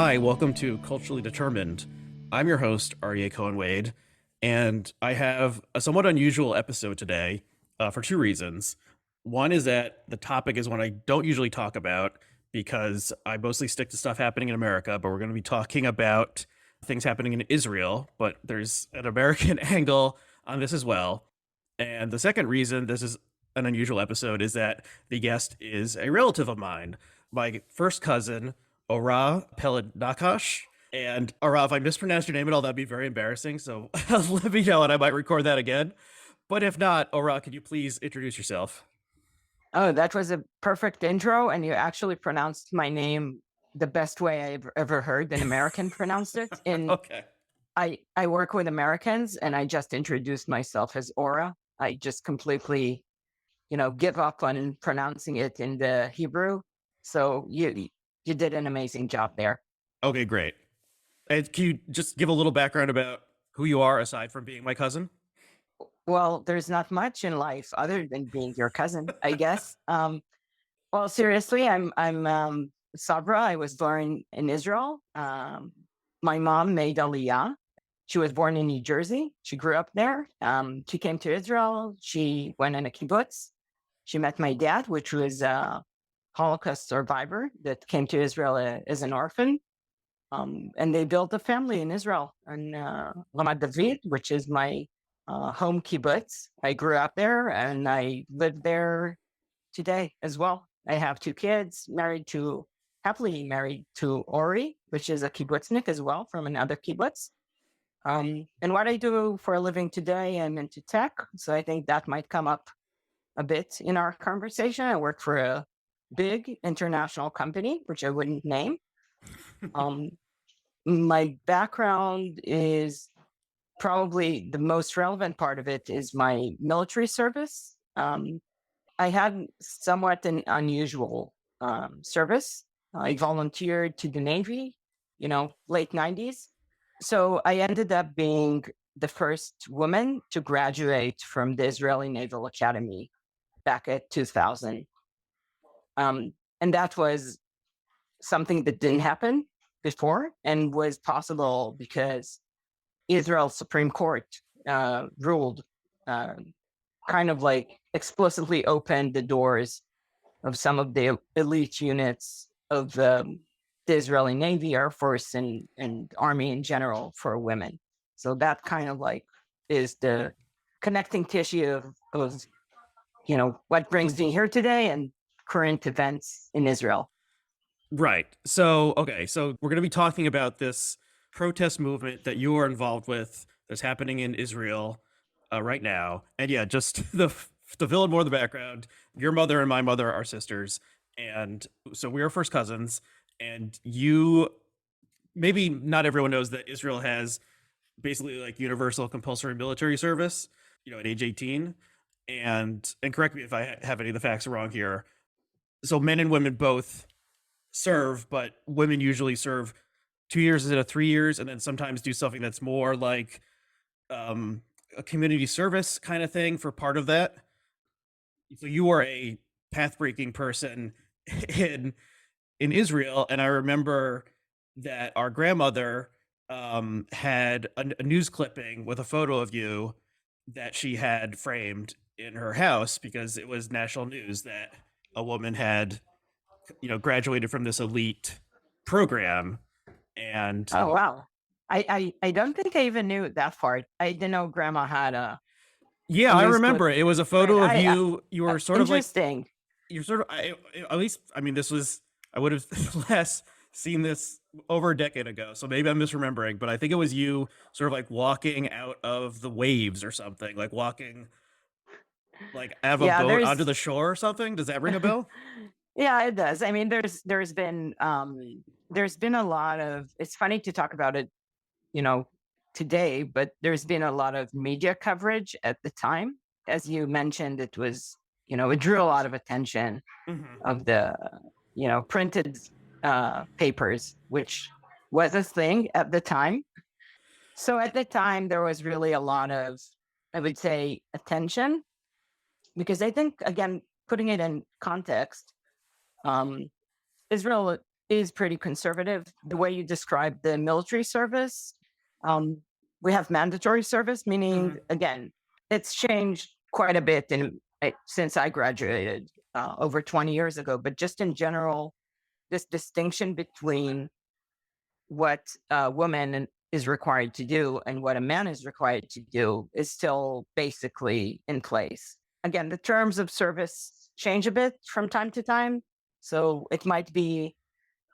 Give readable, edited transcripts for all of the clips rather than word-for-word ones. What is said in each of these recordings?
Hi, welcome to Culturally Determined. I'm your host, Aryeh Cohen-Wade, and I have a somewhat unusual episode today for two reasons. One is that the topic is one I don't usually talk about because I mostly stick to stuff happening in America, but we're going to be talking about things happening in Israel, but there's an American angle on this as well. And the second reason this is an unusual episode is that the guest is a relative of mine, my first cousin, Ora Peled Nakash. And Ora, if I mispronounced your name at all, that'd be very embarrassing. So let me know and I might record that again. But if not, Ora, could you please introduce yourself? Oh, that was a perfect intro, and you actually pronounced my name the best way I've ever heard an American pronounced it. And Okay. I work with Americans, and I just introduced myself as Aura. I just completely, give up on pronouncing it in the Hebrew. So you did an amazing job there. Okay, great. And can you just give a little background about who you are aside from being my cousin? Well, there's not much in life other than being your cousin, I guess. Well, seriously, I'm Sabra. I was born in Israel. My mom made Aliyah. She was born in New Jersey. She grew up there. She came to Israel. She went in a kibbutz. She met my dad, which was a Holocaust survivor that came to Israel as an orphan. And they built a family in Israel, and Ramat David, which is my home kibbutz. I grew up there, and I live there today as well. I have two kids, happily married to Ori, which is a kibbutznik as well from another kibbutz. And what I do for a living today, I'm into tech. So I think that might come up a bit in our conversation. I work for a big international company, which I wouldn't name. Um, my background is probably the most relevant part of it is my military service. I had somewhat an unusual service. I volunteered to the Navy, late 90s. So I ended up being the first woman to graduate from the Israeli Naval Academy back at 2000. And that was something that didn't happen before and was possible because Israel's Supreme Court ruled uh, kind of like explicitly opened the doors of some of the elite units of the Israeli Navy, Air Force, and Army in general for women. So that kind of like is the connecting tissue of what brings me here today and current events in Israel. Right. So, okay. So we're going to be talking about this protest movement that you are involved with that's happening in Israel right now. And yeah, just the fill in more of the background. Your mother and my mother are sisters, and so we are first cousins. And you, maybe not everyone knows that Israel has basically like universal compulsory military service. At age 18. And correct me if I have any of the facts wrong here. So men and women both serve, but women usually serve 2 years instead of 3 years, and then sometimes do something that's more like um, a community service kind of thing for part of that. So you are a path breaking person in in Israel, and I remember that our grandmother had a news clipping with a photo of you that she had framed in her house because it was national news that a woman had graduated from this elite program. And Oh wow. I don't think I even knew that part. I didn't know grandma had yeah, a I news clip. remember it was a Right. photo of you. You were sort of like, Interesting. you're sort of at least, I mean, this was, I would have last seen this over a decade ago, so maybe I'm misremembering, but I think it was you sort of like walking out of the waves or something, like walking like out of a Yeah, boat onto there's the shore or something. Does that ring a bell? yeah, it does. I mean, there's been a lot of it's funny to talk about it, you know, today, but there's been a lot of media coverage at the time. As you mentioned, it was, it drew a lot of attention Hmm. of the, printed papers, which was a thing at the time. So at the time, there was really a lot of, I would say, attention because I think, again, putting it in context, um, Israel is pretty conservative. The way you describe the military service, um, we have mandatory service, meaning, again, it's changed quite a bit since I graduated over 20 years ago. But just in general, this distinction between what a woman is required to do and what a man is required to do is still basically in place. Again, the terms of service change a bit from time to time. So it might be,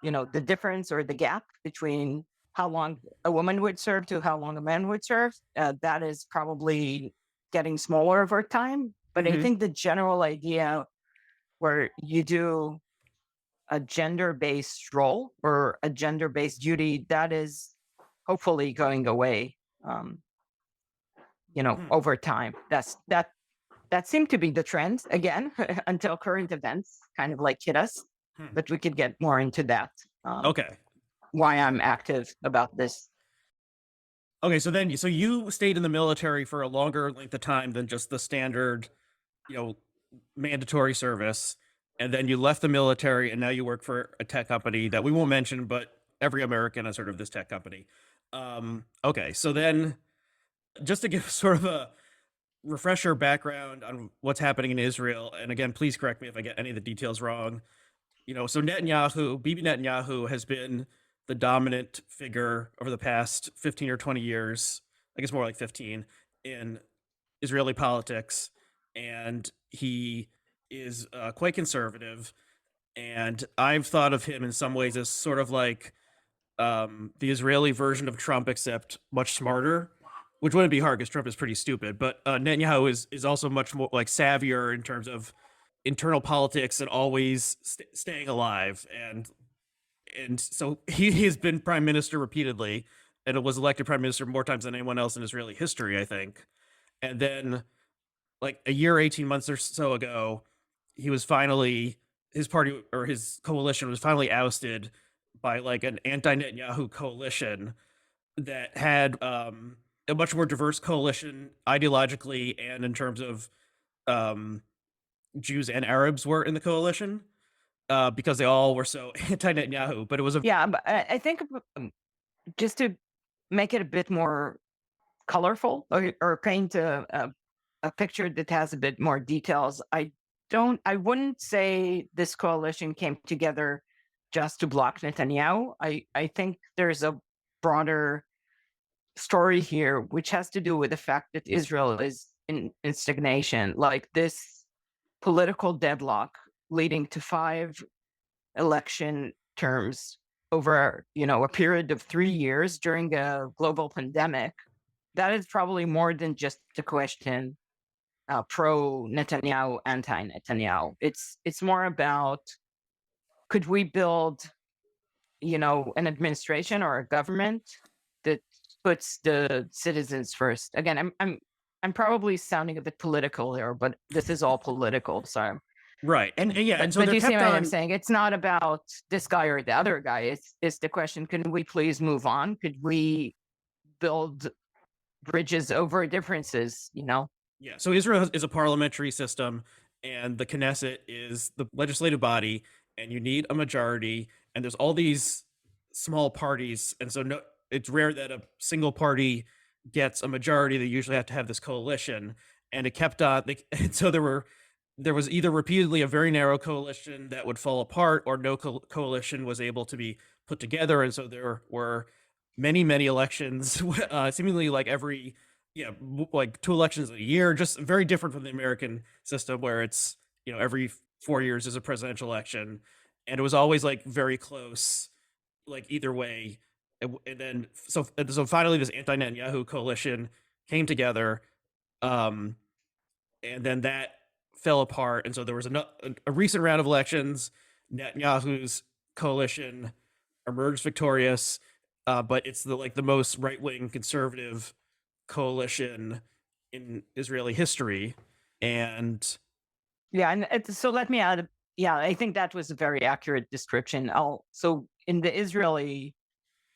the difference or the gap between how long a woman would serve to how long a man would serve. That is probably getting smaller over time. But I think the general idea where you do a gender-based role or a gender-based duty, that is hopefully going away, over time. That seemed to be the trend again until current events kind of like hit us. But we could get more into that. Okay. Why I'm active about this. Okay, so you stayed in the military for a longer length of time than just the standard, mandatory service, and then you left the military, and now you work for a tech company that we won't mention, but every American has heard of this tech company. Okay, so then just to give sort of a refresher background on what's happening in Israel, and again, please correct me if I get any of the details wrong. So Bibi Netanyahu has been the dominant figure over the past 15 or 20 years, I guess more like 15, in Israeli politics. And he is quite conservative. And I've thought of him in some ways as sort of like the Israeli version of Trump, except much smarter, which wouldn't be hard because Trump is pretty stupid. But Netanyahu is also much more like savvier in terms of internal politics and always staying alive. And so he has been prime minister repeatedly, and was elected prime minister more times than anyone else in Israeli history, I think. And then, like a year, 18 months or so ago, his party or his coalition was finally ousted by like an anti-Netanyahu coalition that had a much more diverse coalition ideologically and in terms of Jews and Arabs were in the coalition. Because they all were so anti-Netanyahu, but it was Yeah, but I think just to make it a bit more colorful or paint a picture that has a bit more details, I wouldn't say this coalition came together just to block Netanyahu. I think there's a broader story here, which has to do with the fact that Israel is in stagnation, like this political deadlock leading to 5 election terms over, a period of 3 years during a global pandemic. That is probably more than just a question pro Netanyahu, anti Netanyahu. It's more about, could we build, an administration or a government that puts the citizens first? Again, I'm probably sounding a bit political here, but this is all political. So right, and yeah, and so but they're you see kept what I'm on. saying? It's not about this guy or the other guy. It's the question: can we please move on? Could we build bridges over differences? Yeah, so Israel is a parliamentary system, and the Knesset is the legislative body, and you need a majority, and there's all these small parties, and so it's rare that a single party gets a majority. They usually have to have this coalition, and it kept on. And so there was either repeatedly a very narrow coalition that would fall apart, or no coalition was able to be put together, and so there were many elections, seemingly like every like 2 elections a year, just very different from the American system where it's every 4 years is a presidential election, and it was always like very close, like either way. And then so finally this anti-Netanyahu coalition came together, and then that fell apart, and so there was a recent round of elections. Netanyahu's coalition emerged victorious, but it's the most right-wing conservative coalition in Israeli history. And Yeah, and so let me add. Yeah, I think that was a very accurate description. So in the Israeli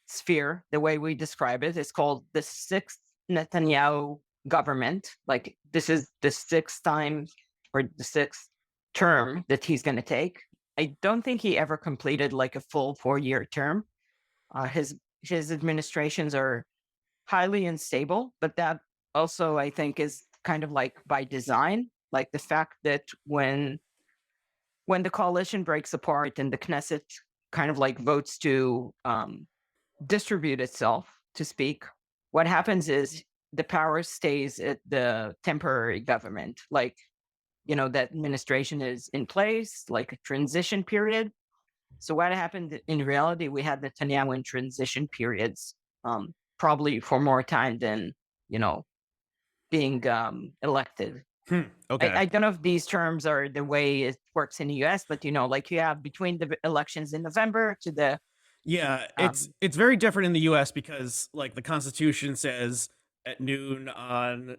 sphere, the way we describe it is called the 6th Netanyahu government. Like, this is the 6th time or the 6th term that he's going to take. I don't think he ever completed like a full 4-year term. His administrations are highly unstable, but that also I think is kind of like by design, like the fact that when the coalition breaks apart and the Knesset kind of like votes to distribute itself, to speak, what happens is the power stays at the temporary government. Like, that administration is in place, like a transition period. So what happened in reality, we had Netanyahu in transition periods, probably for more time than, being elected. Okay. I don't know if these terms are the way it works in the US, but like you have between the elections in November to the Yeah, um it's very different in the US because like the Constitution says at noon on,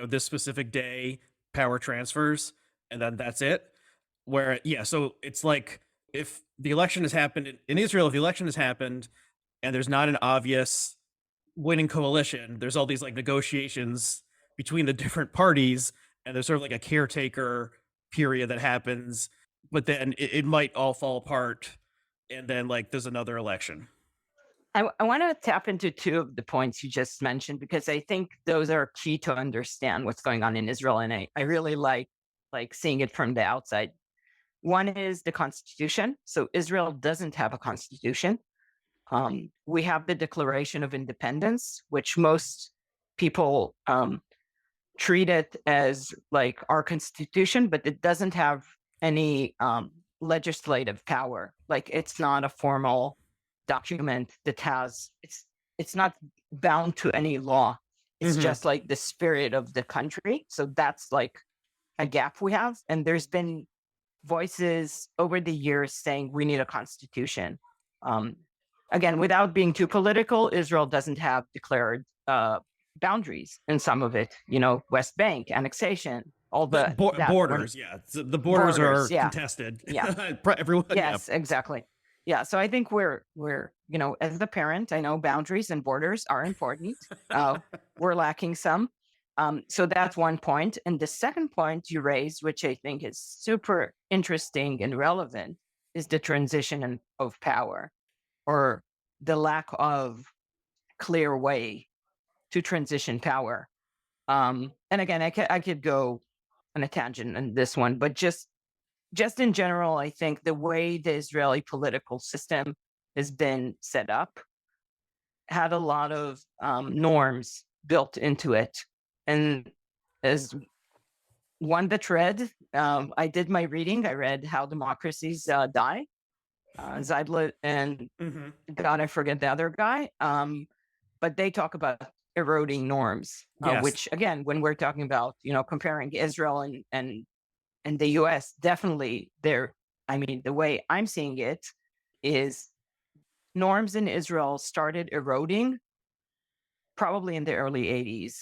this specific day power transfers and then that's it. Where yeah, so it's like if the election has happened in Israel, if the election has happened and there's not an obvious winning coalition, there's all these like negotiations between the different parties and there's sort of like a caretaker period that happens, but then it might all fall apart and then like there's another election. I want to tap into two of the points you just mentioned because I think those are key to understand what's going on in Israel, and I really like seeing it from the outside. One is the Constitution. So Israel doesn't have a constitution. We have the Declaration of Independence, which most people treat it as like our constitution, but it doesn't have any legislative power. Like it's not a formal document that has it's not bound to any law. It's Mm-hmm. just like the spirit of the country. So that's like a gap we have. And there's been voices over the years saying we need a constitution. Um, Again, without being too political, Israel doesn't have declared boundaries in some of it. West Bank annexation, all The that borders, yeah, the borders borders. are Yeah, contested. yeah, Everyone, yeah. yes, exactly. Yeah, so I think we're as the parent, I know boundaries and borders are important. We're lacking some. So that's one point. And the second point you raised, which I think is super interesting and relevant, is the transition of power or the lack of clear way to transition power. And again, I could go on a tangent on this one, but just in general, I think the way the Israeli political system has been set up had a lot of norms built into it. And as one that read, I did my reading. I read How Democracies Die, Zeidler and Mm-hmm. God, I forget the other guy. But they talk about eroding norms, Yes. which again, when we're talking about comparing Israel and the US, definitely there. I mean, the way I'm seeing it is norms in Israel started eroding probably in the early 80s.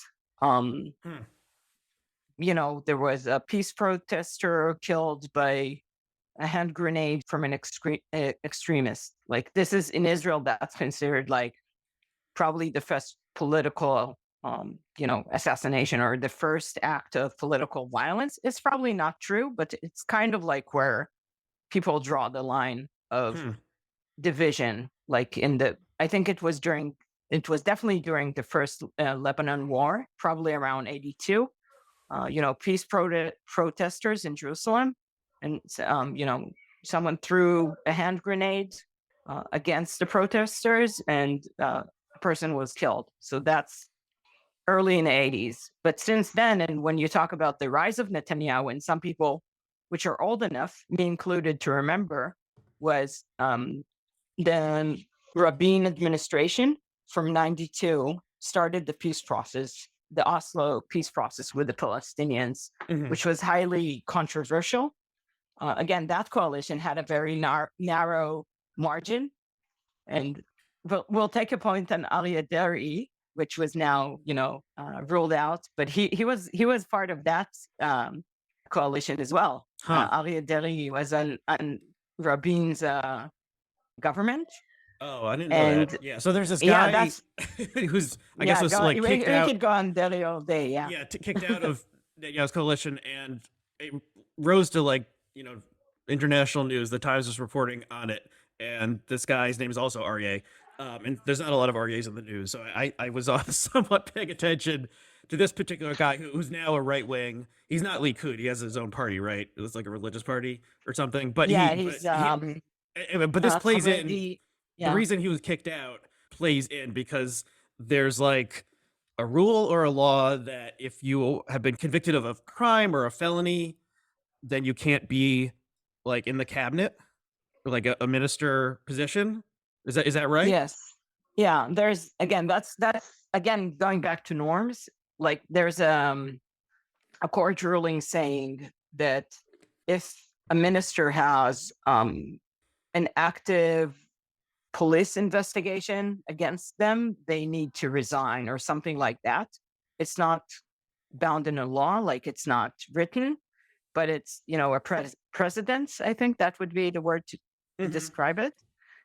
Um, Hmm. there was a peace protester killed by a hand grenade from an extremist. Like this is in Israel, that's considered like probably the first political assassination or the first act of political violence. It's probably not true, but it's kind of like where people draw the line of Hmm. division. Like I think it was definitely during the first Lebanon war, probably around 82. Peace protesters in Jerusalem, and someone threw a hand grenade against the protesters, and a person was killed. So that's early in the 80s. But since then, and when you talk about the rise of Netanyahu, and some people, which are old enough, me included, to remember, was the Rabin administration from 92 started the peace process, the Oslo peace process with the Palestinians, Mm-hmm. which was highly controversial. Again, that coalition had a very narrow margin. And we'll take a point on Aryeh, which was now, ruled out, but he was part of that coalition as well. Huh. Aryeh was on Rabin's government. Oh, I didn't know And that. Yeah, so there's this yeah, guy that's who's I guess was like we kicked out. could go on Deri all day. Yeah. Yeah, kicked out of Netanyahu's coalition and it rose to like international news. The Times was reporting on it, and this guy's name is also Aryeh. And there's not a lot of Aryehs in the news, so I was somewhat paying attention to this particular guy who's now a right wing. He's not Likud. He has his own party, right? It's like a religious party or something. Yeah, he's But this plays in. already. The Yeah. reason he was kicked out plays in because there's like a rule or a law that if you have been convicted of a crime or a felony, then you can't be like in the cabinet or like a minister position. Is that right? Yes. Yeah. There's again. That's again going back to norms. Like there's a court ruling saying that if a minister has an active police investigation against them, they need to resign or something like that. It's not bound in a law, like it's not written, but it's, a precedence. I think that would be the word to Mhm. describe it.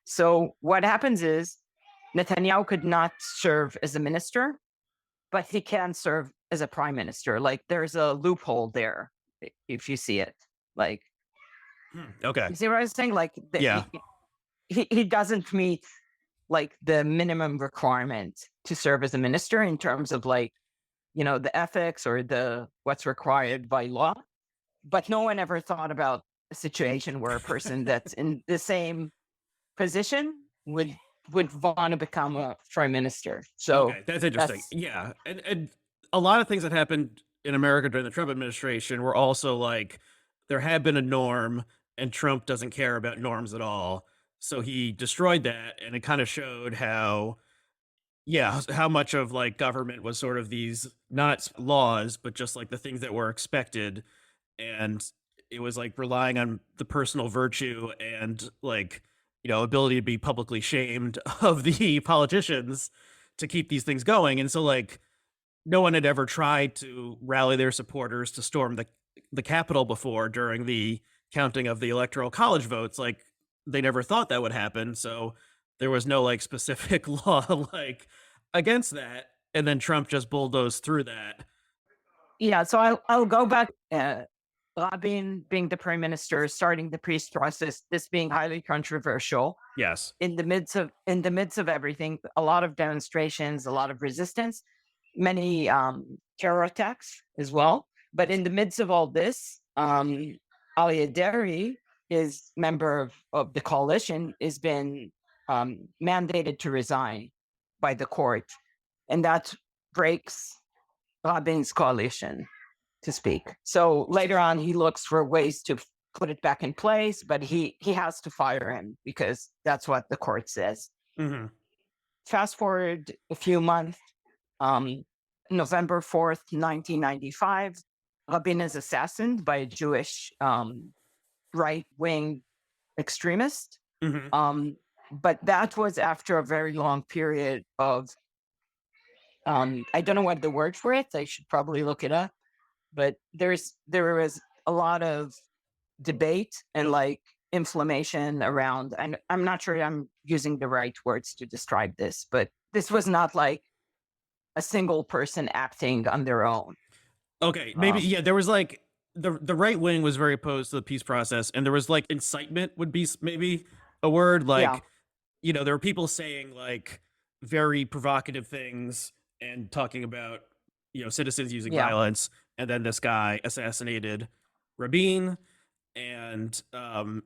So what happens is Netanyahu could not serve as a minister, but he can serve as a prime minister. Like there's a loophole there, if you see it. Like, Okay. you see what I was saying? Like Yeah. he doesn't meet like the minimum requirement to serve as a minister in terms of like, the ethics or the what's required by law. But no one ever thought about a situation where a person that's in the same position would want to become a prime minister. So Okay, that's interesting. that's Yeah, and a lot of things that happened in America during the Trump administration were also like there had been a norm, and Trump doesn't care about norms at all. So he destroyed that, and it kind of showed how, yeah, how much of like government was sort of these not laws, but just like the things that were expected, and it was like relying on the personal virtue and like ability to be publicly shamed of the politicians to keep these things going. And so like no one had ever tried to rally their supporters to storm the Capitol before during the counting of the electoral college votes. Like they never thought that would happen. So there was no like specific law like against that. And then Trump just bulldozed through that. yeah. So I'll go back. Rabin being the prime minister, starting the peace process, this being highly controversial. Yes. In the midst of everything, a lot of demonstrations, a lot of resistance, many terror attacks as well. But in the midst of all this, Aryeh, is member of the coalition, has been mandated to resign by the court, and that breaks Rabin's coalition, to speak. So later on, he looks for ways to put it back in place, but he has to fire him because that's what the court says. Hmm. Fast forward a few months, um, November 4th, 1995, Rabin is assassinated by a Jewish right wing extremist. Hmm. But that was after a very long period of, I don't know what the word for it, I should probably look it up, but there was a lot of debate and like inflammation around, and I'm not sure I'm using the right words to describe this, but this was not like a single person acting on their own. Okay, maybe um yeah. There was like the right wing was very opposed to the peace process, and there was like incitement would be maybe a word. yeah. Like there were people saying like very provocative things and talking about citizens using Yeah. violence, and then this guy assassinated Rabin, and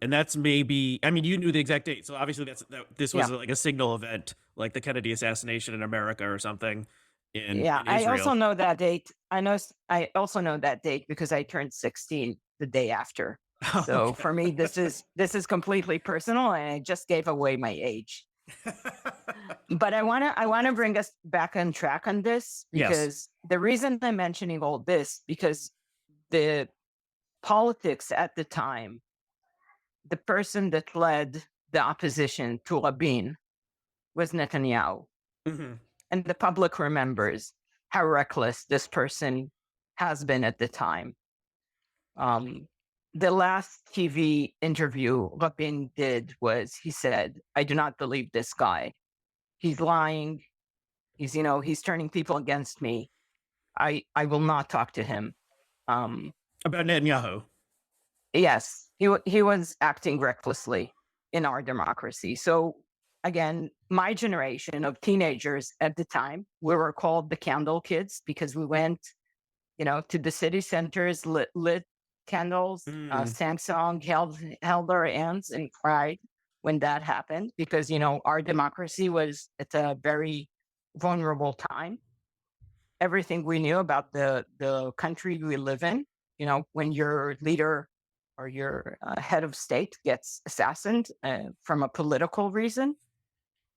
that's maybe, I mean, you knew the exact date, so obviously this was Yeah. like a signal event, like the Kennedy assassination in America or something Yeah, in I also Israel. know that date. I also know that date because I turned 16 the day after. So Okay. for me, this is completely personal, and I just gave away my age. But I wanna bring us back on track on this, Yes. because the reason I'm mentioning all this, because the politics at the time, the person that led the opposition to Rabin was Netanyahu, Hmm. and the public remembers how reckless this person has been at the time. Um, the last TV interview Rabin did was, he said, "I do not believe this guy. He's lying. He's turning people against me. I will not talk to him." Um, About Netanyahu. Yes, he was acting recklessly in our democracy. So again, my generation of teenagers at the time, we were called the candle kids because we went, to the city centers, lit candles, Mm, sang song, held our hands, and cried when that happened because our democracy was at a very vulnerable time. Everything we knew about the country we live in, when your leader or your head of state gets assassinated from a political reason,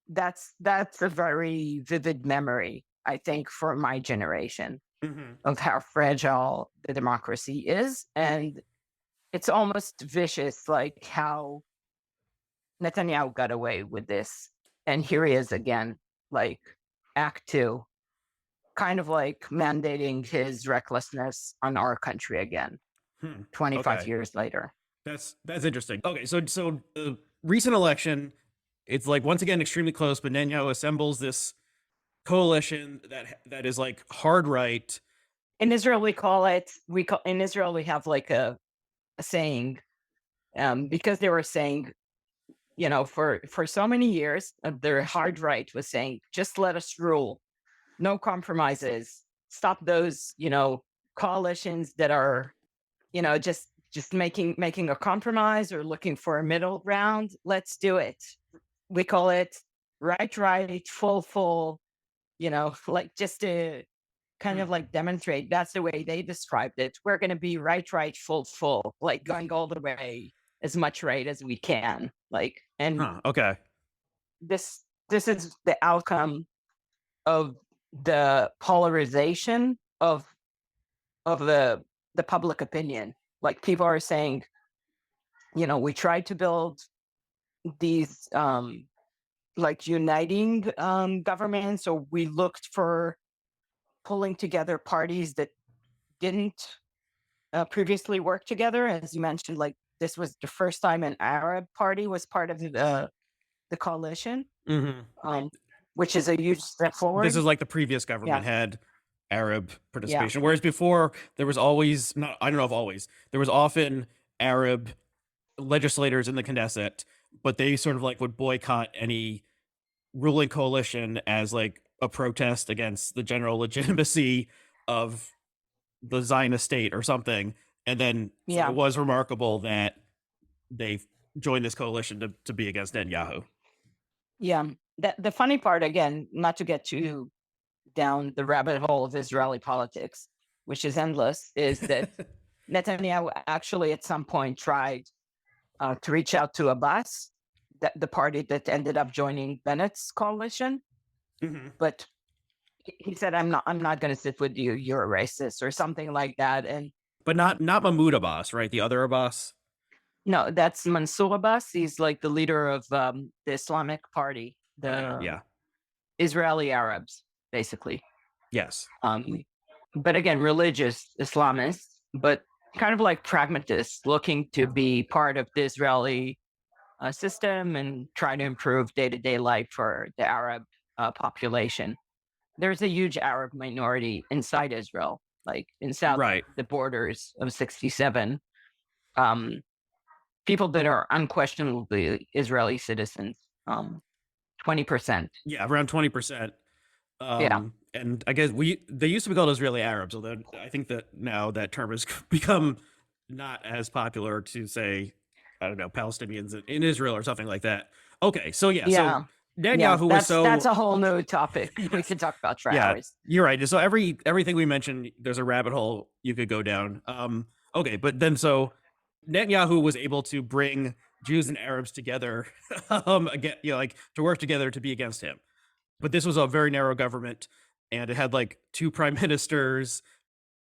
that's a very vivid memory, I think, for my generation hmm. of how fragile the democracy is. And it's almost vicious, like how Netanyahu got away with this. And here he is again, like Act Two, kind of like mandating his recklessness on our country again, Hmm. 25 Okay. years later. That's interesting. Okay, so the recent election, it's like once again extremely close, but Netanyahu assembles this coalition that is like hard right. In Israel, in Israel, we have like a saying, because they were saying, for so many years, the hard right was saying, just let us rule, no compromises, stop those, coalitions that are, just making a compromise or looking for a middle ground. Let's do it. We call it right, full, like just to kind Hmm. of like demonstrate. That's the way they described it. We're going to be right, full, like going all the way as much right as we can. Like, and Huh. Okay. this is the outcome of the polarization of the public opinion. Like people are saying, we tried to build these like uniting governments, or we looked for pulling together parties that didn't previously work together. As you mentioned, like this was the first time an Arab party was part of the coalition, Hmm. um, which is a huge step This forward. is like the previous Yeah, government had Arab yeah, participation, whereas before there was always not. I don't know if always there was often Arab legislators in the Knesset, but they sort of like would boycott any ruling coalition as like a protest against the general legitimacy of the Zionist state or something. And then so it yeah, was remarkable that they joined this coalition to be against Netanyahu. yeah. The funny part, again, not to get too down the rabbit hole of Israeli politics, which is endless, is that Netanyahu actually at some point tried to reach out to Abbas, the party that ended up joining Bennett's coalition, Hmm. but he said, I'm not going to sit with you. You're a racist or something like that." And But not Mahmoud Abbas, right? The other Abbas. no, that's Mansour Abbas. He's like the leader of the Islamic Party, Okay. the Yeah. Israeli Arabs, basically. Yes. Um, but again, religious Islamists, but kind of like pragmatists looking to be part of the Israeli system and try to improve day to day life for the Arab population. There's a huge Arab minority inside Israel, like in south Right. the borders of 67. Um, People that are unquestionably Israeli citizens, 20%. Yeah. Around 20%. Yeah. And I guess they used to be called Israeli Arabs, although I think that now that term has become not as popular to say, I don't know, Palestinians in Israel or something like that. Okay, so yeah, so Yeah. Yeah. Netanyahu was That's so a whole new topic we yes, could talk about for yeah, hours. you're right. So everything we mentioned, there's a rabbit hole you could go down. Okay, but then so Netanyahu was able to bring Jews and Arabs together, again, like to work together to be against him. But this was a very narrow government, and it had like two prime ministers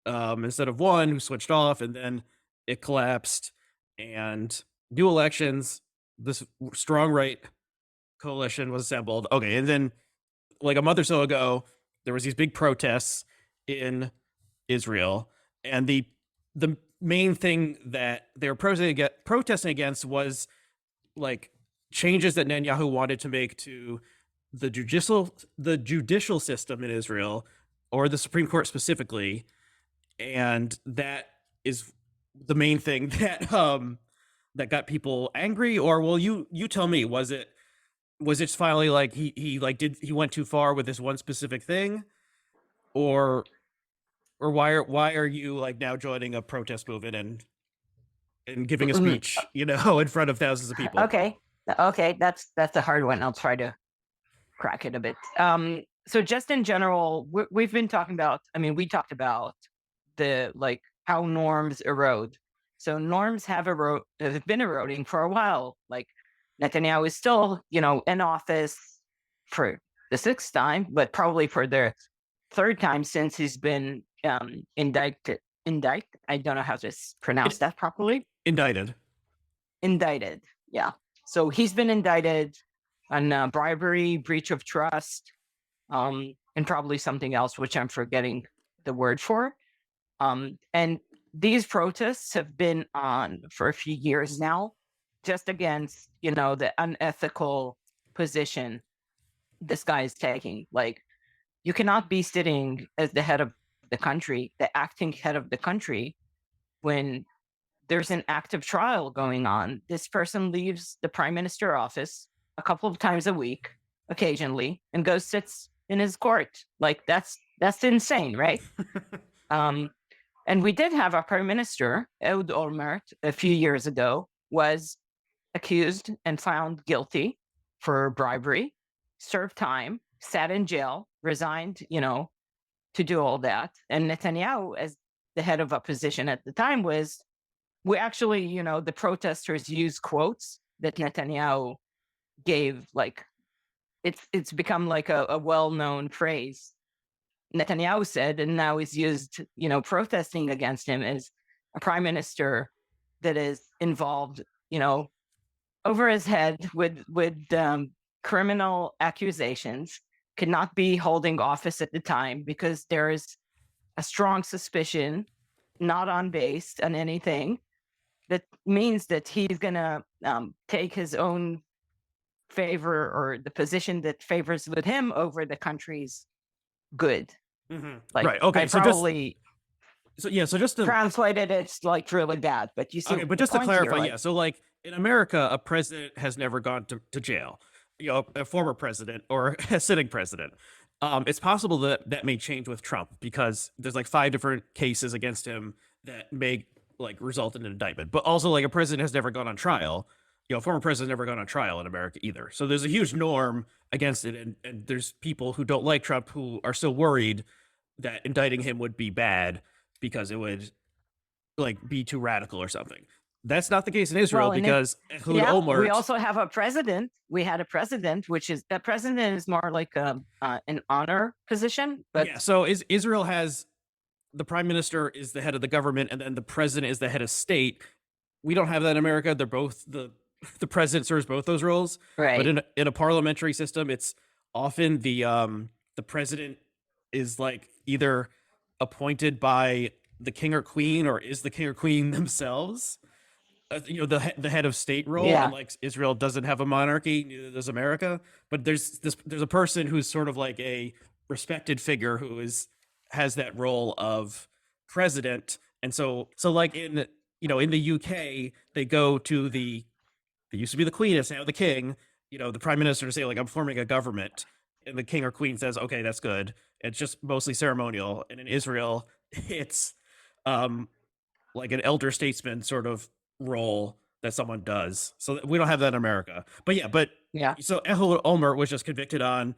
instead of one who switched off, and then it collapsed. And new elections, this strong right coalition was assembled. Okay, and then like a month or so ago, there was these big protests in Israel, and the main thing that they were protesting against was like changes that Netanyahu wanted to make to the judicial system in Israel, or the Supreme Court specifically, and that is the main thing that got people angry, or well, you tell me, was it finally like he went too far with this one specific thing, or why are you like now joining a protest movement and giving a Mhm. speech, you know, in front of thousands of people? Okay. Okay, that's a hard one. I'll try to crack it a bit. So just in general, we've been talking about. I mean, we talked about the like how norms erode. So norms have been eroding for a while. Like Netanyahu is still, in office for the sixth time, but probably for the third time since he's been indicted. Indict. I don't know how to pronounce It, that properly. indicted. Indicted. Yeah. So he's been indicted on bribery, breach of trust, and probably something else, which I'm forgetting the word for. And these protests have been on for a few years now, just against, the unethical position this guy is taking. Like, you cannot be sitting as the head of the country, the acting head of the country, when there's an active trial going on. This person leaves the prime minister office a couple of times a week, occasionally, and goes sits in his court. Like that's insane, right? Um, and we did have a prime minister, Ehud Olmert, a few years ago, was accused and found guilty for bribery, served time, sat in jail, resigned, to do all that. And Netanyahu, as the head of opposition at the time, was we actually, the protesters used quotes that Netanyahu gave. Like it's become like a well-known phrase Netanyahu said, and now is used, protesting against him as a prime minister that is involved, over his head with criminal accusations, could not be holding office at the time because there is a strong suspicion, not on based on anything, that means that he's going to take his own favor or the position that favors with him over the country's good. Like Right. I Okay. probably So just to translated it's like really bad, but you see okay, but the just to point here. clarify, Like, yeah. So like in America, a president has never gone to jail. You know, a former president or a sitting president. It's possible that that may change with Trump because there's like 5 different cases against him that may like result in an indictment. But also, like a president has never gone on trial. You know, a former president has never gone on trial in America either. So there's a huge norm against it, and there's people who don't like Trump who are still worried that indicting him would be bad because it would like be too radical or something. That's not the case in Israel well, and because Ehud yeah, we Olmert. also have a president. We had a president, which is that president is more like an honor position, but Yeah, so Israel has the prime minister is the head of the government, and then the president is the head of state. We don't have that in America. They're both the president serves both those roles, but right. in a parliamentary system, it's often the president is like either appointed by the king or queen or is the king or queen themselves. You know, the head of state role, and Yeah. like Israel doesn't have a monarchy, neither does America, but there's a person who's sort of like a respected figure who is has that role of president. And so like in, you know, in the UK they go to they used to be the queen, it's now the king, you know, the prime minister, to say like I'm forming a government, and the king or queen says okay, that's good. It's just mostly ceremonial. And in Israel it's um like an elder statesman sort of role that someone does. So we don't have that in America. But yeah, but Yeah. so Ehud Olmert was just convicted on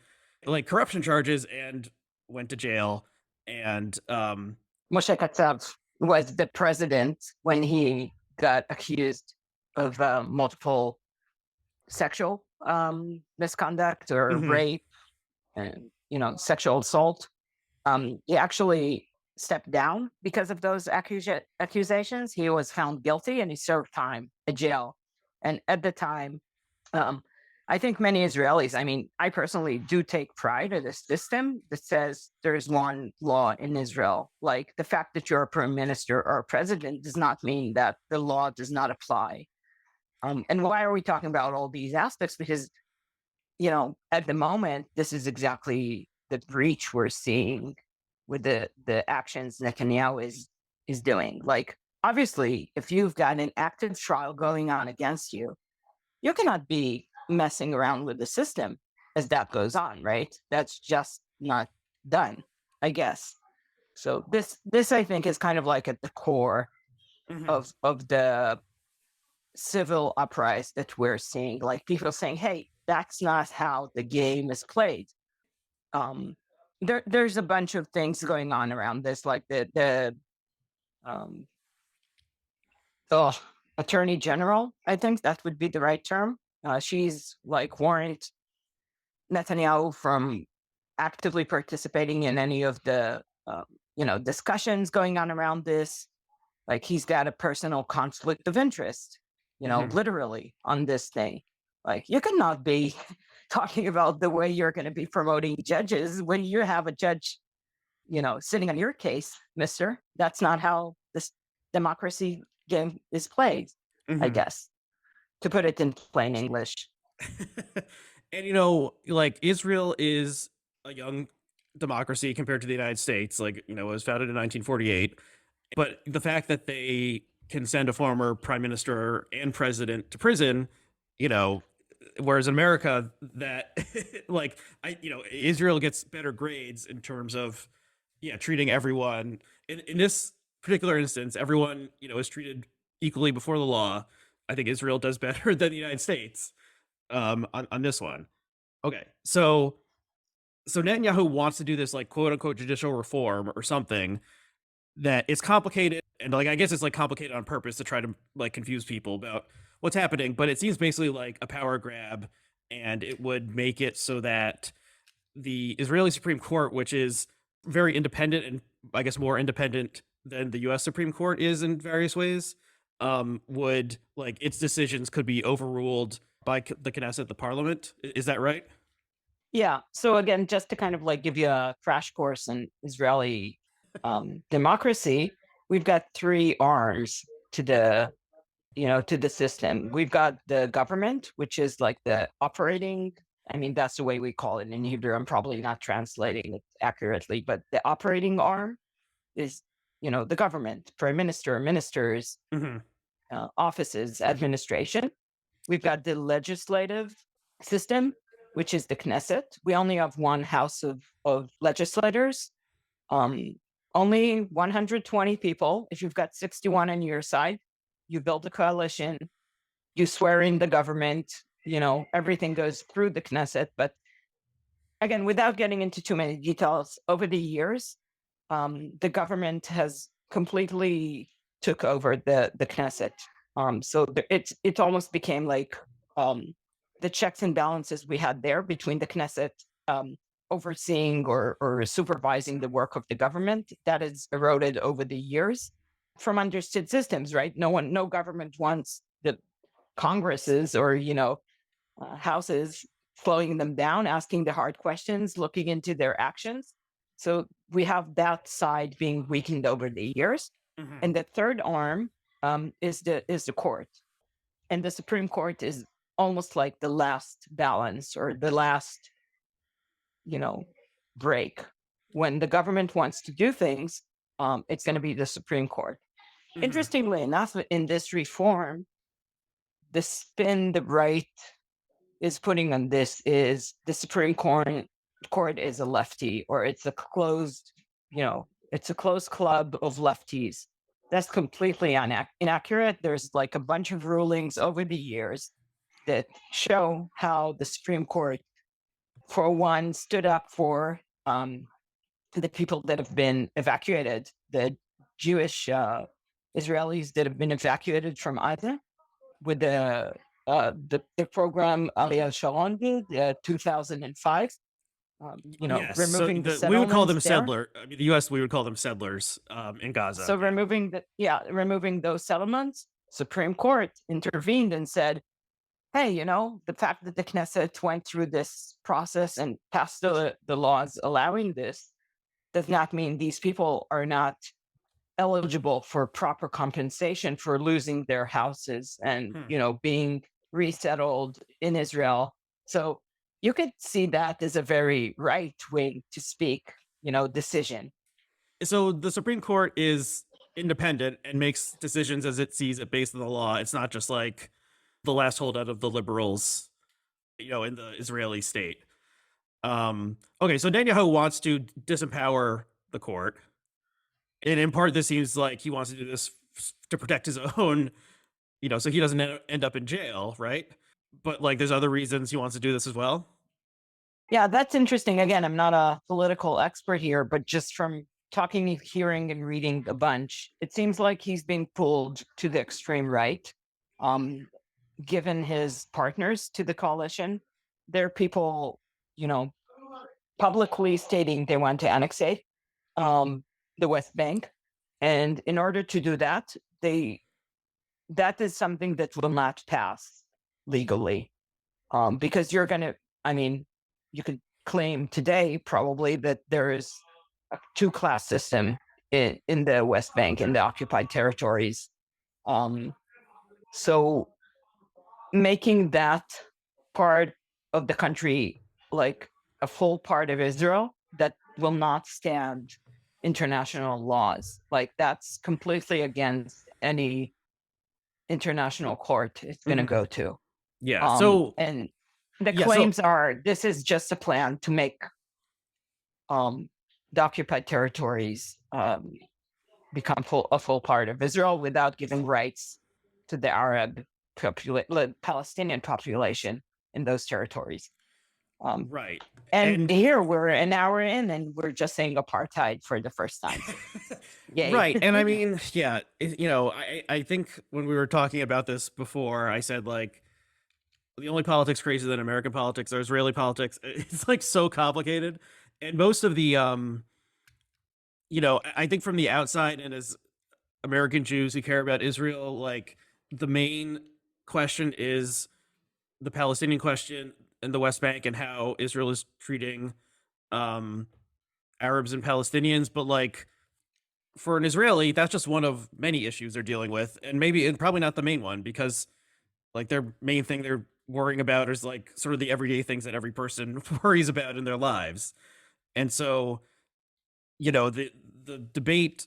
like corruption charges and went to jail. And Moshe Katsav was the president when he got accused of multiple sexual misconduct or mhm, rape and sexual assault. He actually stepped down because of those accusations. He was found guilty and he served time in jail. And at the time, um, I think many Israelis, I mean, I personally do take pride in this system that says there's one law in Israel. Like the fact that you're a prime minister or a president does not mean that the law does not apply. And why are we talking about all these aspects? Because at the moment, this is exactly the breach we're seeing with the actions Netanyahu is doing. Like obviously, if you've got an active trial going on against you, you cannot be messing around with the system as that goes on, right? That's just not done, I guess. So this I think is kind of like at the core Hmm. of the civil uprising that we're seeing, like people saying, "Hey, that's not how the game is played." Um, there's a bunch of things going on around this, like um, oh, attorney general. I think that would be the right term. She's like warned Netanyahu from actively participating in any of the discussions going on around this. Like he's got a personal conflict of interest, Hmm. literally on this thing. Like you cannot be talking about the way you're going to be promoting judges when you have a judge, sitting on your case, mister. That's not how this democracy game is played, I Hmm. guess, to put it in plain English. And like Israel is a young democracy compared to the United States. Like, it was founded in 1948. But the fact that they can send a former prime minister and president to prison, you know, whereas in America, that like Israel gets better grades in terms of treating everyone. In this particular instance, everyone is treated equally before the law. I think Israel does better than the United States on this one. Okay, so Netanyahu wants to do this like quote unquote judicial reform or something that it's complicated, and like I guess it's like complicated on purpose to try to like confuse people about what's happening, but it seems basically like a power grab, and it would make it so that the Israeli Supreme Court, which is very independent and I guess more independent than the US Supreme Court is in various ways, would like its decisions could be overruled by the Knesset, the parliament. Is that right? Yeah. So again, just to kind of like give you a crash course in Israeli democracy, we've got three arms to the system. We've got the government, which is like the operating. I mean, that's the way we call it in Hebrew. I'm probably not translating it accurately, but the operating arm is, the government, prime minister, ministers, Hmm. offices, administration. We've got the legislative system, which is the Knesset. We only have one house of legislators, um, only 120 people. If you've got 61 on your side, you build a coalition, you swear in the government, everything goes through the Knesset. But again, without getting into too many details, over the years, the government has completely took over the Knesset. So it almost became like the checks and balances we had there between the Knesset overseeing or supervising the work of the government that is eroded over the years from understood systems, right? No government wants the Congresses or houses slowing them down, asking the hard questions, looking into their actions. So we have that side being weakened over the years, Hmm. and the third arm is the court, and the Supreme Court is almost like the last balance or the last you know break when the government wants to do things. It's going to be the Supreme Court. Hmm. Interestingly enough, in this reform, the spin the right is putting on this is the Supreme Court is a lefty, or it's a closed club of lefties. That's completely inaccurate. There's like a bunch of rulings over the years that show how the Supreme Court, for one, stood up for the people that have been evacuated, the Jewish Israelis that have been evacuated from Gaza with the program Ariel Sharon did, 2005. Yes. So Removing the we would call settlements them there. settler. I mean, the U.S. we would call them settlers in Gaza. So removing those settlements, Supreme Court intervened and said, "Hey, the fact that the Knesset went through this process and passed the laws allowing this does not mean these people are not eligible for proper compensation for losing their houses and Hmm. being resettled in Israel." So you could see that as a very right way to speak decision. So the Supreme Court is independent and makes decisions as it sees it based on the law. It's not just like the last holdout of the liberals, in the Israeli state. Okay, so Netanyahu wants to disempower the court, and in part, this seems like he wants to do this to protect his own, so he doesn't end up in jail, right? But like, there's other reasons he wants to do this as well. Yeah, that's interesting. Again, I'm not a political expert here, but just from talking, hearing, and reading a bunch, it seems like he's being pulled to the extreme right. Given his partners to the coalition, there are people, publicly stating they want to annexate the West Bank. And in order to do that, that is something that will not pass legally. Because you're going to, you could claim today probably that there is a two-class system in the West Bank, in the occupied territories. So making that part of the country like a full part of Israel, that will not stand international laws. Like, that's completely against any international court it's going to go to. Yeah. And the claims are, this is just a plan to make the occupied territories become a full part of Israel without giving rights to the Palestinian population in those territories. Right. And here we're an hour in and we're just saying apartheid for the first time. Yay. Right. And I mean, yeah, I think when we were talking about this before, I said like, the only politics crazier than American politics or Israeli politics. It's like so complicated. And most of the, I think from the outside and as American Jews who care about Israel, like the main question is the Palestinian question in the West Bank and how Israel is treating Arabs and Palestinians. But like for an Israeli, that's just one of many issues they're dealing with. And probably not the main one, because like their main thing they're worrying about is like sort of the everyday things that every person worries about in their lives. And so, the debate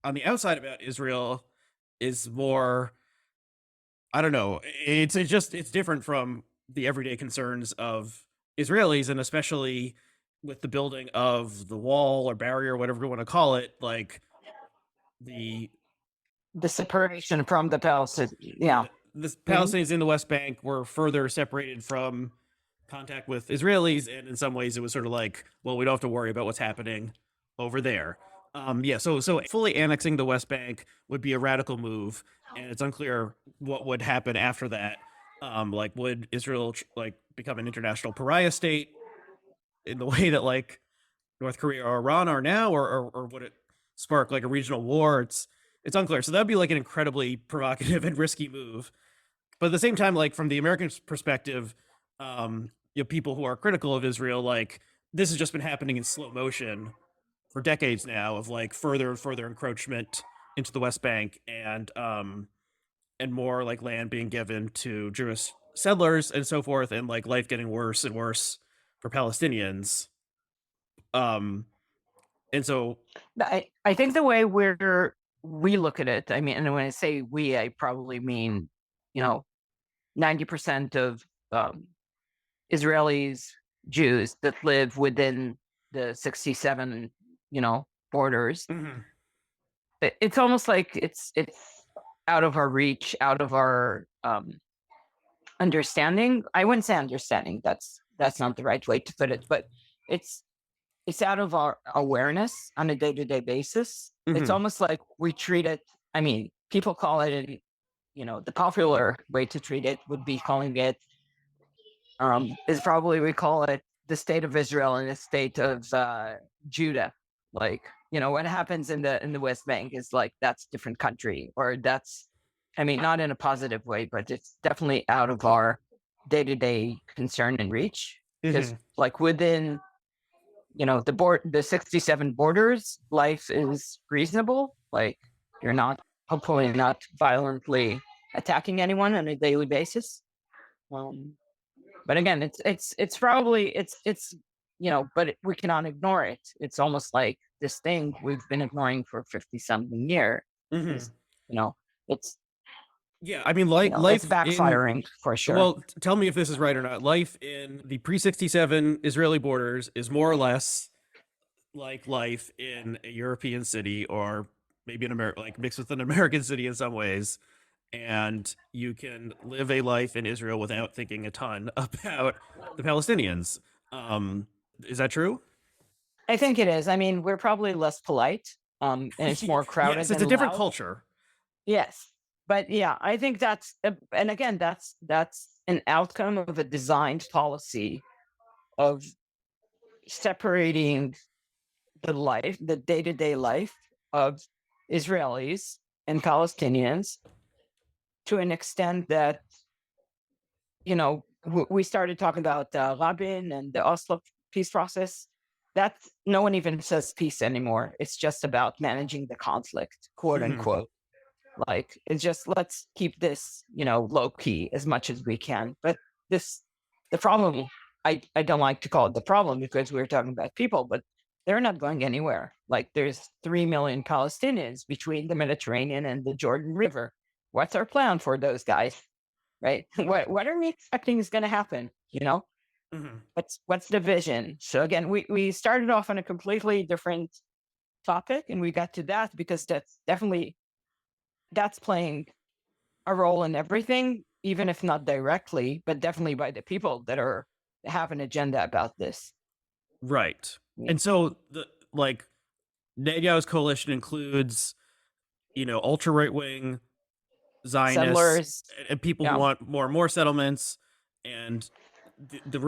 on the outside about Israel is more, I don't know, it's different from the everyday concerns of Israelis, and especially with the building of the wall or barrier, whatever you want to call it, like the separation from the Palestinians. Yeah. The Palestinians in the West Bank were further separated from contact with Israelis, and in some ways it was sort of like, well, we don't have to worry about what's happening over there. So fully annexing the West Bank would be a radical move, and it's unclear what would happen after that. Like, would Israel like become an international pariah state in the way that like North Korea or Iran are now, or would it spark like a regional war? It's unclear. So that'd be like an incredibly provocative and risky move. But at the same time, like from the American perspective, people who are critical of Israel, like this has just been happening in slow motion for decades now, of like further and further encroachment into the West Bank, and more like land being given to Jewish settlers and so forth, and like life getting worse and worse for Palestinians. And so I think the way we look at it, and when I say we, I probably mean 90% of Israelis, Jews that live within the 67 borders. Mm-hmm. It's almost like it's out of our reach, out of our understanding. I wouldn't say understanding, that's not the right way to put it, but it's out of our awareness on a day-to-day basis. Mm-hmm. It's almost like we treat it, people call it, the popular way to treat it would be calling it, is probably we call it the state of Israel and the state of Judah. Like, what happens in the West Bank is like, that's a different country, or that's, not in a positive way, but it's definitely out of our day-to-day concern and reach. Because like within, the 67 borders, life is reasonable. Like, you're hopefully not violently attacking anyone on a daily basis. But again, it's probably, but we cannot ignore it. It's almost like this thing we've been ignoring for 50 something years. Hmm. Is, you know, it's, Yeah, I mean, it's life in backfiring for sure. well, tell me if this is right or not. Life in the pre-67 Israeli borders is more or less like life in a European city, or maybe an American, like mixed with an American city in some ways. And you can live a life in Israel without thinking a ton about the Palestinians. Um, is that true? I think it is. I mean, we're probably less polite, and it's more Yes, crowded it's and a different loud. culture. Yes, but yeah, I think that's and again, that's an outcome of a designed policy of separating the day-to-day life of Israelis and Palestinians to an extent that, we started talking about Rabin and the Oslo peace process. That no one even says peace anymore. It's just about managing the conflict, quote Hmm. unquote. Like, it's just, let's keep this, low key as much as we can. But this, the problem, I don't like to call it the problem because we're talking about people, but they're not going anywhere. Like, there's 3 million Palestinians between the Mediterranean and the Jordan River. What's our plan for those guys? Right? What are we expecting is going to happen? Hmm. What's the vision? So again, we started off on a completely different topic, and we got to that because that's playing a role in everything, even if not directly, but definitely by the people that have an agenda about this. Right. Yeah. And so the like Netanyahu's coalition includes, ultra right wing Zionists Settlers, and people who yeah. want more and more settlements, and the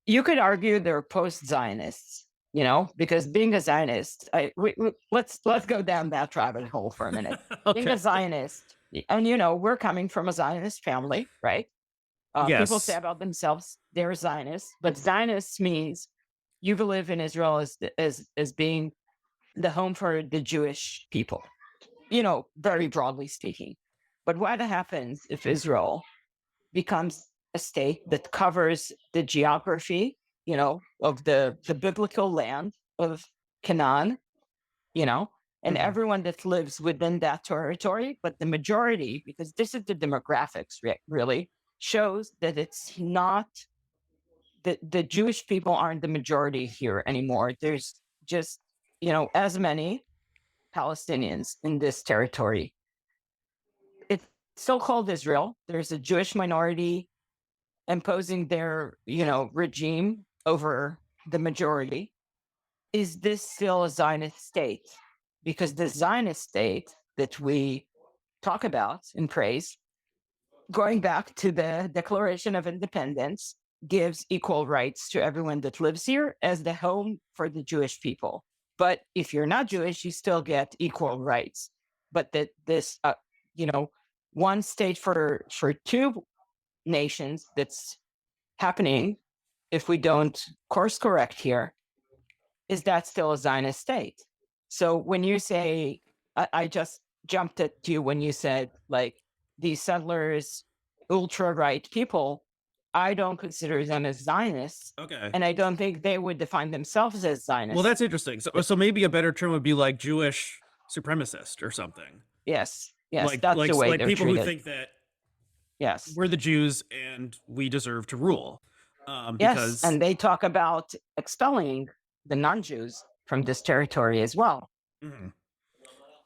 You could argue they're post-Zionists, because being a Zionist, let's go down that rabbit hole for a minute. Being a Okay. Zionist, and we're coming from a Zionist family, right? People say Yes. about themselves they're Zionists, but Zionists means you believe in Israel as being the home for the Jewish people, very broadly speaking. But what happens if Israel becomes a state that covers the geography, of the biblical land of Canaan, you know, and Hmm. everyone that lives within that territory, but the majority, because this is the demographics really, shows that it's not that the Jewish people aren't the majority here anymore. There's just, as many Palestinians in this territory. It's still called Israel. There's a Jewish minority imposing their, regime over the majority. Is this still a Zionist state? Because the Zionist state that we talk about and praise, going back to the Declaration of Independence, gives equal rights to everyone that lives here as the home for the Jewish people. But if you're not Jewish, you still get equal rights. But that this, one state for two nations that's happening if we don't course correct here, is that still a Zionist state? So when you say, I just jumped at you when you said, like, these settlers, ultra right people, I don't consider them as Zionists, Okay. and I don't think they would define themselves as Well, Zionists. that's interesting. So maybe a better term would be like Jewish supremacist or something. Yes, Like that's like the way like they're people who treated. think that Yes, we're the Jews and we deserve to rule. yes, Because and they talk about expelling the non-Jews from this territory as well. mhm.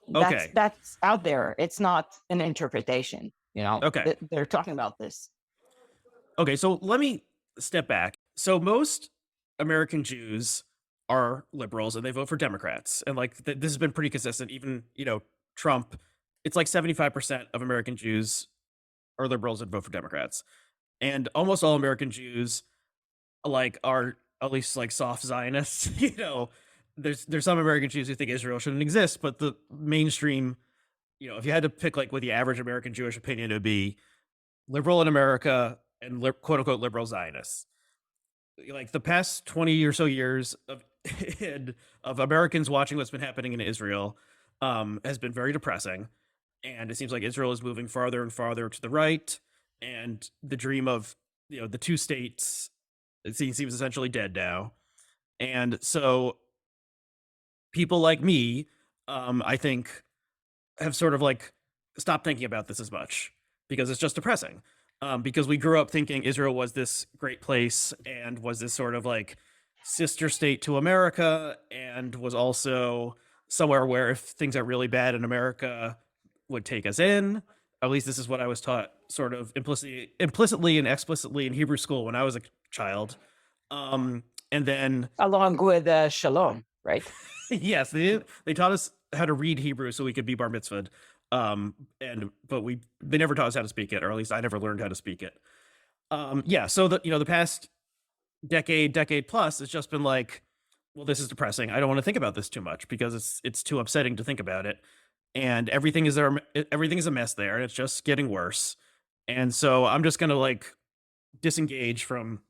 That's Okay. that's out there. It's not an interpretation. Okay. They're talking about this. Okay, so let me step back. So most American Jews are liberals and they vote for Democrats. And like this has been pretty consistent. Even, Trump, it's like 75% of American Jews are liberals and vote for Democrats. And almost all American Jews like are at least like soft Zionists. There's some American Jews who think Israel shouldn't exist, but the mainstream, if you had to pick like what the average American Jewish opinion would be, liberal in America and quote unquote liberal Zionists. Like the past 20 or so years of Americans watching what's been happening in Israel has been very depressing. And it seems like Israel is moving farther and farther to the right. And the dream of, the two states, it seems essentially dead now. And so people like me, I think have sort of like stopped thinking about this as much because it's just depressing. Because we grew up thinking Israel was this great place and was this sort of like sister state to America, and was also somewhere where if things are really bad in America would take us in. At least this is what I was taught sort of implicitly and explicitly in Hebrew school when I was a child. And then Along with shalom, right? yes, they taught us how to read Hebrew so we could be bar mitzvahed. But they never taught us how to speak it, or at least I never learned how to speak it. Yeah, so the past decade plus, it's just been like, well, this is depressing. I don't want to think about this too much because it's too upsetting to think about it, and everything is a mess there, and it's just getting worse. And so I'm just gonna like disengage from.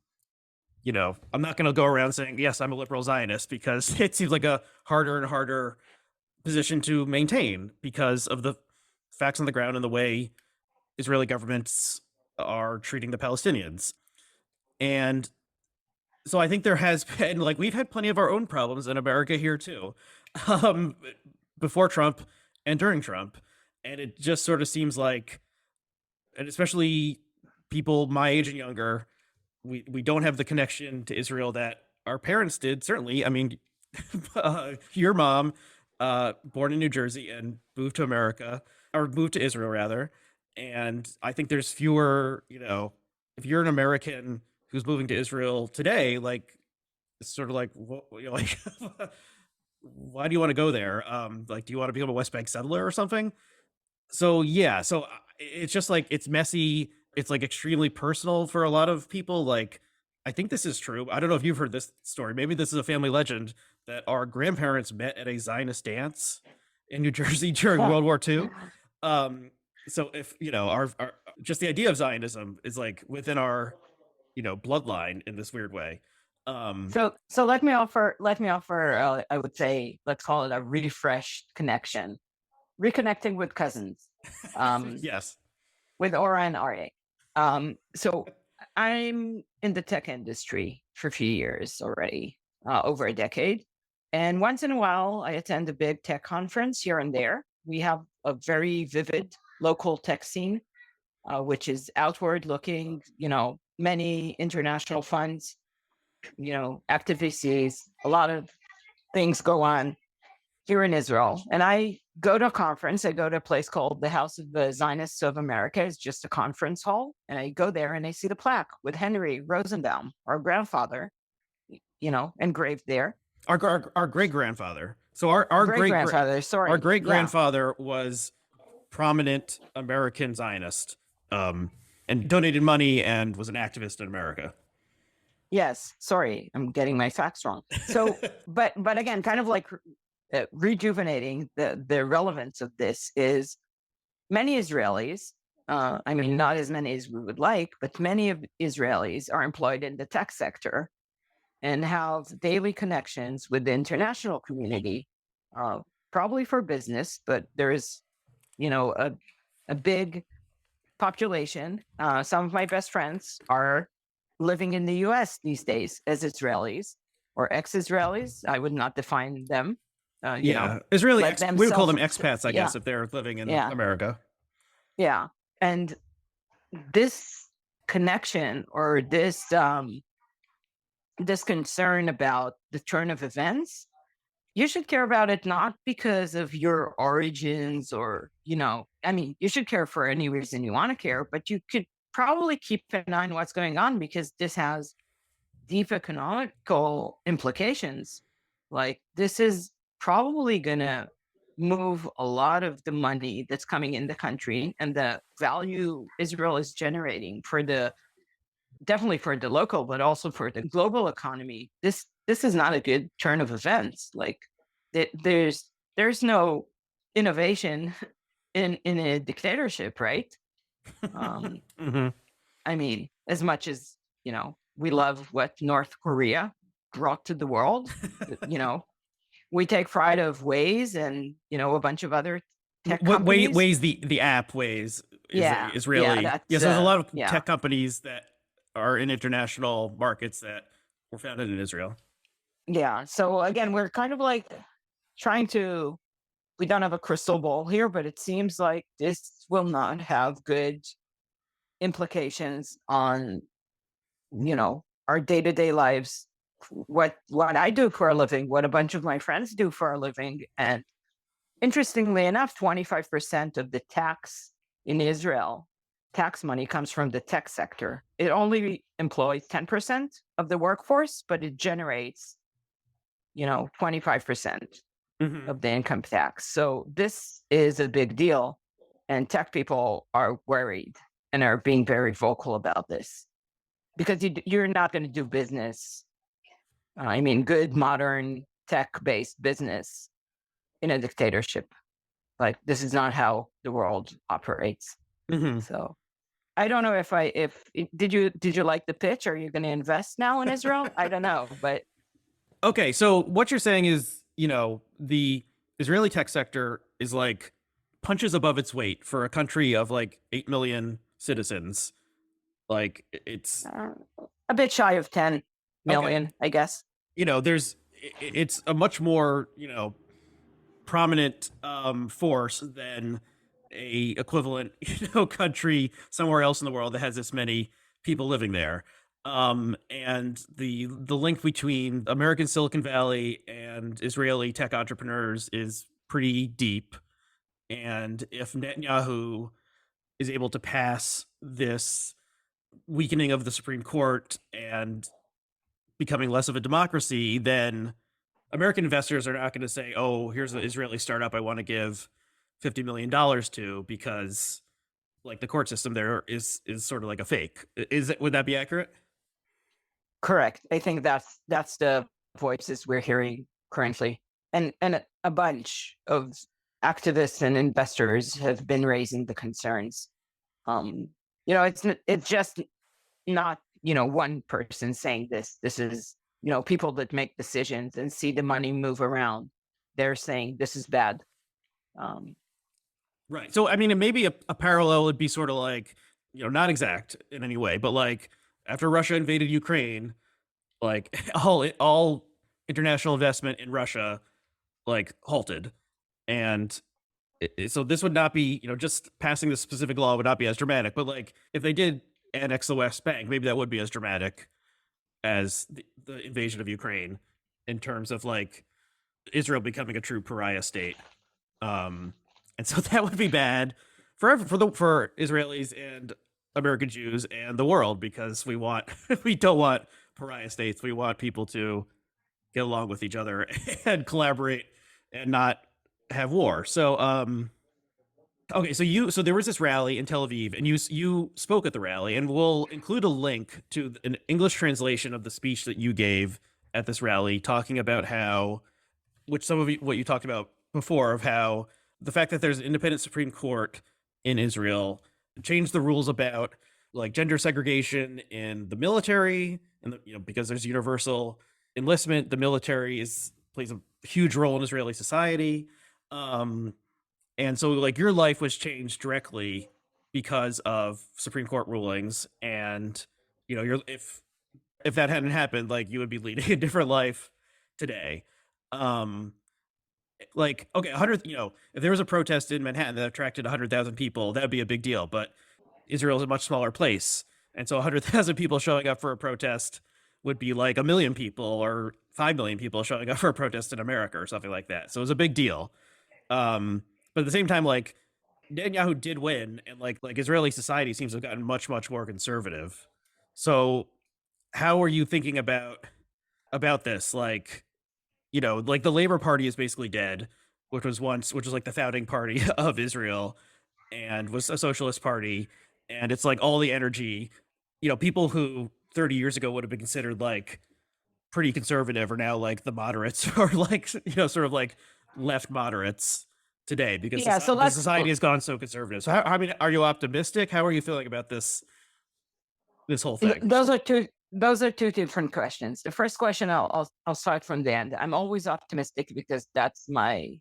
I'm not gonna go around saying yes, I'm a liberal Zionist because it seems like a harder and harder position to maintain because of the facts on the ground and the way Israeli governments are treating the Palestinians. And so I think there has been like we've had plenty of our own problems in America here too, um, before Trump and during Trump, and it just sort of seems like, and especially people my age and younger, we don't have the connection to Israel that our parents did. Certainly, I mean, your mom, born in New Jersey and moved to America, or moved to Israel rather, and I think there's fewer. If you're an American who's moving to Israel today, like it's sort of like, like why do you want to go there? Like, do you want to become a West Bank settler or something? So yeah, it's just like it's messy. It's like extremely personal for a lot of people. Like, I think this is true. I don't know if you've heard this story. Maybe this is a family legend that our grandparents met at a Zionist dance in New Jersey during World War II. Um, so if our just the idea of Zionism is like within our bloodline in this weird way. So let me offer I would say, let's call it a refreshed connection, reconnecting with cousins, Yes. with Ora and Aryeh. So I'm in the tech industry for a few years already, over a decade. And once in a while, I attend a big tech conference here and there. We have a very vivid local tech scene, which is outward looking, many international funds, active VCs, a lot of things go on here in Israel. And I go to a conference. I go to a place called the House of the Zionists of America. It's just a conference hall. And I go there and I see the plaque with Henry Rosenbaum, our grandfather, engraved there. Our great grandfather. So our Great grandfather, sorry. our great grandfather was prominent American Zionist, and donated money and was an activist in America. Yes, sorry, I'm getting my facts wrong. So, but again, kind of like rejuvenating the relevance of this is many Israelis. I mean, not as many as we would like, but many of Israelis are employed in the tech sector and have daily connections with the international community, probably for business, but there is, a big population. Some of my best friends are living in the US these days as Israelis or ex-Israelis. I would not define them. Israeli, we would call them expats, I guess, if they're living in America. Yeah. And this connection or this concern about the turn of events, you should care about it not because of your origins or, you should care for any reason you want to care, but you could probably keep an eye on what's going on because this has deep economical implications. Like, this is probably going to move a lot of the money that's coming in the country and the value Israel is generating definitely for the local, but also for the global economy. This is not a good turn of events. Like, there's no innovation in a dictatorship, right? Mm-hmm. I mean, as much as we love what North Korea brought to the world, we take pride of Waze and a bunch of other tech companies. Waze, the app Waze is really so there's a lot of tech companies that are in international markets that were founded in Israel. Yeah. So again, we're kind of like trying to we don't have a crystal ball here, but it seems like this will not have good implications on, our day-to-day lives, what I do for a living, what a bunch of my friends do for a living. And interestingly enough, 25% of the tax in Israel, tax money comes from the tech sector. It only employs 10% of the workforce, but it generates, 25% Hmm. of the income tax. So this is a big deal. And tech people are worried and are being very vocal about this because you're not going to do business. I mean, good, modern, tech based business in a dictatorship. Like, this is not how the world operates. Hmm. So I don't know did you like the pitch? Are you going to invest now in Israel? I don't know, but Okay, so what you're saying is, the Israeli tech sector is like punches above its weight for a country of like 8 million citizens. Like it's uh, a bit shy of 10 okay. million, I guess. It's a much more, prominent force than a equivalent country somewhere else in the world that has this many people living there. And the link between American Silicon Valley and Israeli tech entrepreneurs is pretty deep. And if Netanyahu is able to pass this weakening of the Supreme Court and becoming less of a democracy, then American investors are not going to say, "Oh, here's an Israeli startup I want to give $50 million to," because like the court system there is sort of like a fake. Is it? Would that be accurate? Correct. I think that's the voices we're hearing currently. And a bunch of activists and investors have been raising the concerns. Um, it's just not, one person saying this. This is, people that make decisions and see the money move around. They're saying this is bad. Um, Right. So I mean, it maybe a parallel would be sort of like, not exact in any way, but like after Russia invaded Ukraine, like all international investment in Russia like halted, and so this would not be, just passing this specific law would not be as dramatic. But like if they did annex the West Bank, maybe that would be as dramatic as the invasion of Ukraine in terms of like Israel becoming a true pariah state. Um, and so that would be bad for Israelis and American Jews and the world because we don't want pariah states. We want people to get along with each other and collaborate and not have war. So okay, so there was this rally in Tel Aviv, and you spoke at the rally, and we'll include a link to an English translation of the speech that you gave at this rally, talking about how, which some of what you talked about before, of how the fact that there's an independent Supreme Court in Israel changed the rules about like gender segregation in the military, and because there's universal enlistment, the military is plays a huge role in Israeli society. Um, and so like your life was changed directly because of Supreme Court rulings, and you're if that hadn't happened, like you would be leading a different life today. um like okay, 100, if there was a protest in Manhattan that attracted 100,000 people, that would be a big deal, but Israel is a much smaller place, and so 100,000 people showing up for a protest would be like a million people or 5 million people showing up for a protest in America or something like that. So it was a big deal. But at the same time, like Netanyahu did win, and like Israeli society seems to have gotten much more conservative. So how are you thinking about this? Like like the Labor Party is basically dead, which was like the founding party of Israel and was a socialist party, and it's like all the energy, people who 30 years ago would have been considered like pretty conservative are now like the moderates or like sort of like left moderates today because yeah, so the let's society has gone so conservative. So how, I mean, are you optimistic? How are you feeling about this whole thing? those are two different questions. The first question, I'll start from the end. I'm always optimistic because that's my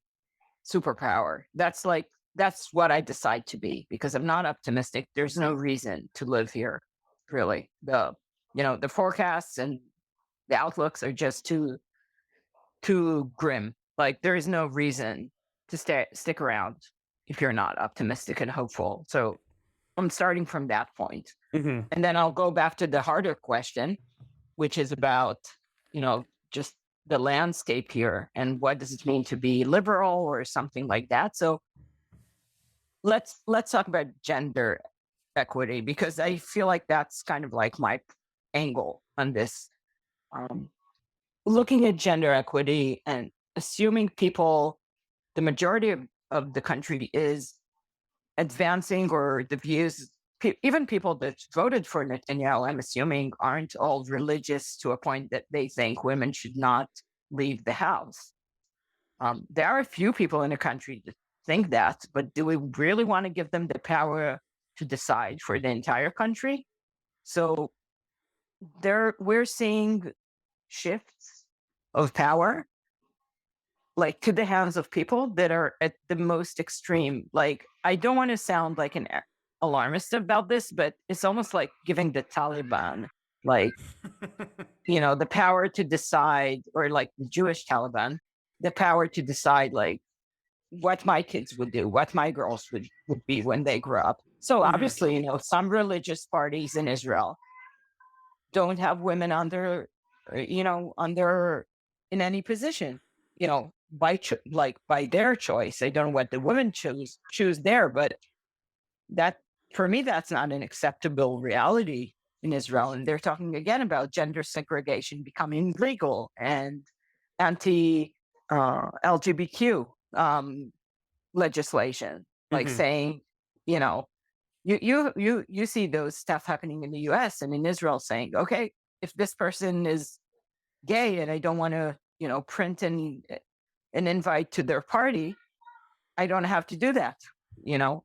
superpower. That's what I decide to be. Because I'm not optimistic, there's no reason to live here. Really, the forecasts and the outlooks are just too grim. Like, there is no reason. to stick around if you're not optimistic and hopeful. So I'm starting from that point. Mm-hmm. And then I'll go back to the harder question, which is about, just the landscape here and what does it mean to be liberal or something like that. So let's talk about gender equity, because I feel like that's kind of like my angle on this. Um, Looking at gender equity and assuming the majority of the country is advancing, or the views, even people that voted for Netanyahu, I'm assuming, aren't all religious to a point that they think women should not leave the house. There are a few people in the country that think that, but do we really want to give them the power to decide for the entire country? So we're seeing shifts of power, like to the hands of people that are at the most extreme. Like, I don't want to sound like an alarmist about this, but it's almost like giving the Taliban, like, the power to decide, or like the Jewish Taliban, the power to decide, like, what my kids would do, what my girls would be when they grow up. So Mm-hmm. obviously, some religious parties in Israel don't have women under, in any position, by their choice. I don't know what the women choose there, but that, for me, that's not an acceptable reality in Israel. And they're talking again about gender segregation becoming legal and anti LGBTQ legislation, like Mm-hmm. saying, you see those stuff happening in the US and in Israel, saying, okay, if this person is gay and I don't want to, print an invite to their party, I don't have to do that.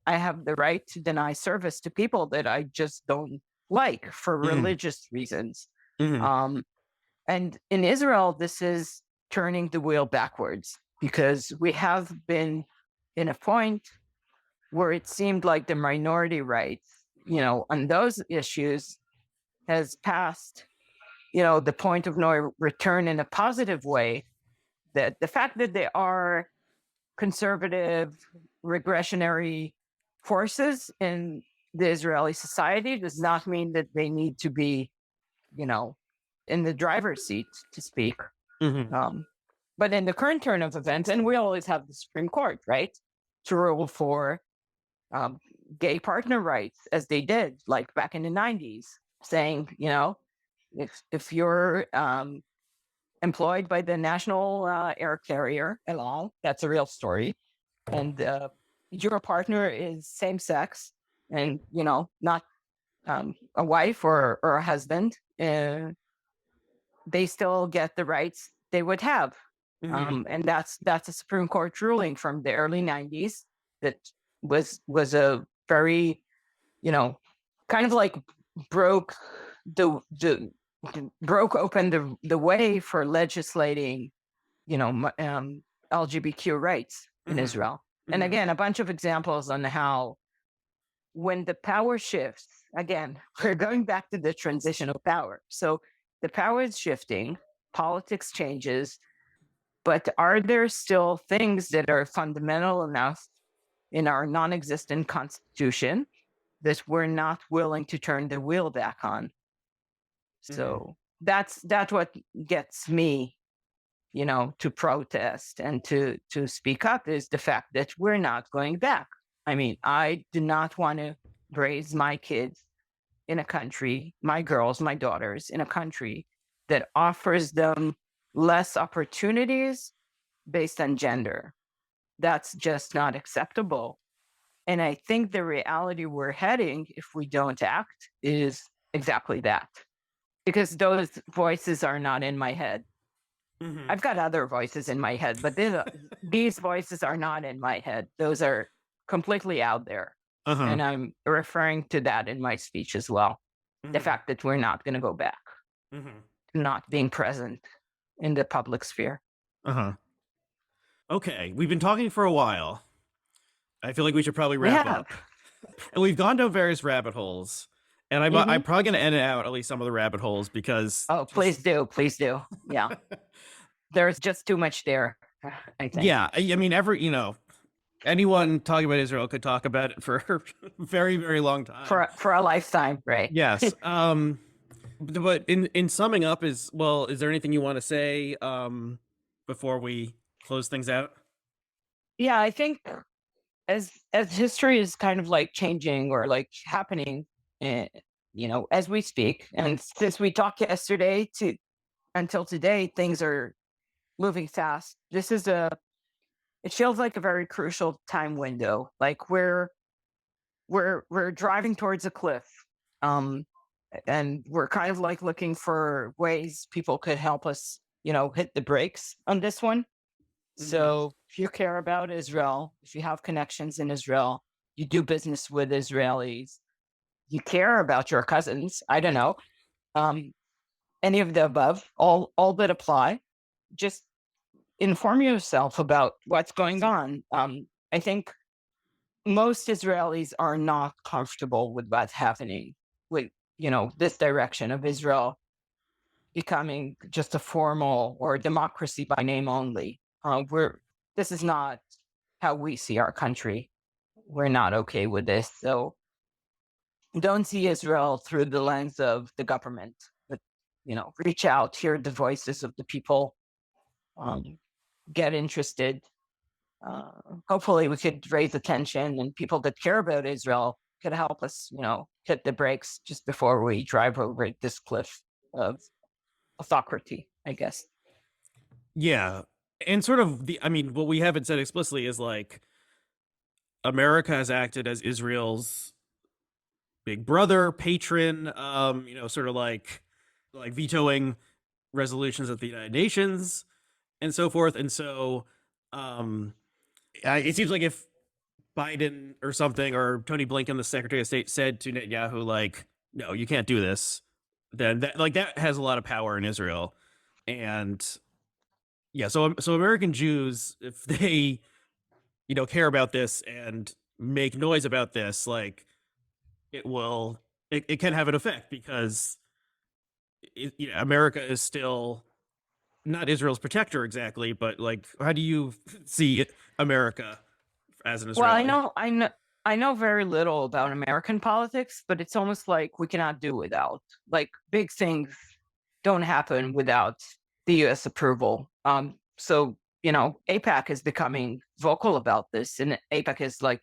I have the right to deny service to people that I just don't like for Mm-hmm. religious reasons. Mm-hmm. Um, and in Israel, this is turning the wheel backwards, because we have been in a point where it seemed like the minority rights, on those issues has passed, the point of no return in a positive way. That the fact that they are conservative, regressionary forces in the Israeli society does not mean that they need to be, in the driver's seat, to speak. Mm-hmm. But in the current turn of events, and we always have the Supreme Court, right, to rule for gay partner rights, as they did, like back in the 90s, saying, if you're employed by the national air carrier, El Al, that's a real story, and your partner is same sex, and not a wife or a husband, they still get the rights they would have. Mm-hmm. And that's a Supreme Court ruling from the early 90s that was a very, kind of like broke the broke open the way for legislating, LGBTQ rights in Mm-hmm. Israel. And Mm-hmm. again, a bunch of examples on how, when the power shifts, again, we're going back to the transition of power. So the power is shifting, politics changes, but are there still things that are fundamental enough in our non-existent constitution that we're not willing to turn the wheel back on? So that's what gets me, to protest and to speak up, is the fact that we're not going back. I mean, I do not want to raise my kids in a country, my girls, my daughters, in a country that offers them less opportunities based on gender. That's just not acceptable. And I think the reality we're heading, if we don't act, is exactly that. Because those voices are not in my head. Mm-hmm. I've got other voices in my head, but these voices are not in my head. Those are completely out there. Uh-huh. And I'm referring to that in my speech as well. The Mm-hmm. fact that we're not going to go back, Mm-hmm. not being present in the public sphere. Uh-huh. Okay, we've been talking for a while. I feel like we should probably We wrap have. up. And we've gone down various rabbit holes. And I'm probably going to edit out at least some of the rabbit holes because Oh, please do. Please do. Yeah. There's just too much there, I think. yeah, I mean, anyone talking about Israel could talk about it for a very, very long time. For a lifetime, right? Yes. But in summing up, is there anything you want to say before we close things out? Yeah, I think as history is kind of like changing or like happening, eh, as we speak, and since we talked yesterday to until today, things are moving fast. It feels like a very crucial time window. Like we're driving towards a cliff. Um, and we're kind of like looking for ways people could help us, hit the brakes on this one. Hmm. So if you care about Israel, if you have connections in Israel, you do business with Israelis, you care about your cousins, I don't know, um, any of the above, all that apply. Just inform yourself about what's going on. I think most Israelis are not comfortable with what's happening with, this direction of Israel becoming just a formal or a democracy by name only. This is not how we see our country. We're not okay with this. So don't see Israel through the lens of the government, but reach out, hear the voices of the people, um, get interested. Uh, Hopefully, we could raise attention, and people that care about Israel could help us, hit the brakes just before we drive over this cliff of autocracy, I guess. Yeah. And sort of what we haven't said explicitly is like America has acted as Israel's big brother, patron, sort of like vetoing resolutions at the United Nations and so forth. And so um it seems like if Biden or something or Tony Blinken, the Secretary of State, said to Netanyahu, like, no, you can't do this, then that has a lot of power in Israel. And yeah, so American Jews, if they care about this and make noise about this, like it can have an effect because America is still not Israel's protector exactly, but like, how do you see America as an Well, Israeli? I know very little about American politics, but it's almost like we cannot do without. Like big things don't happen without the U.S. approval. So APAC is becoming vocal about this, and APAC is like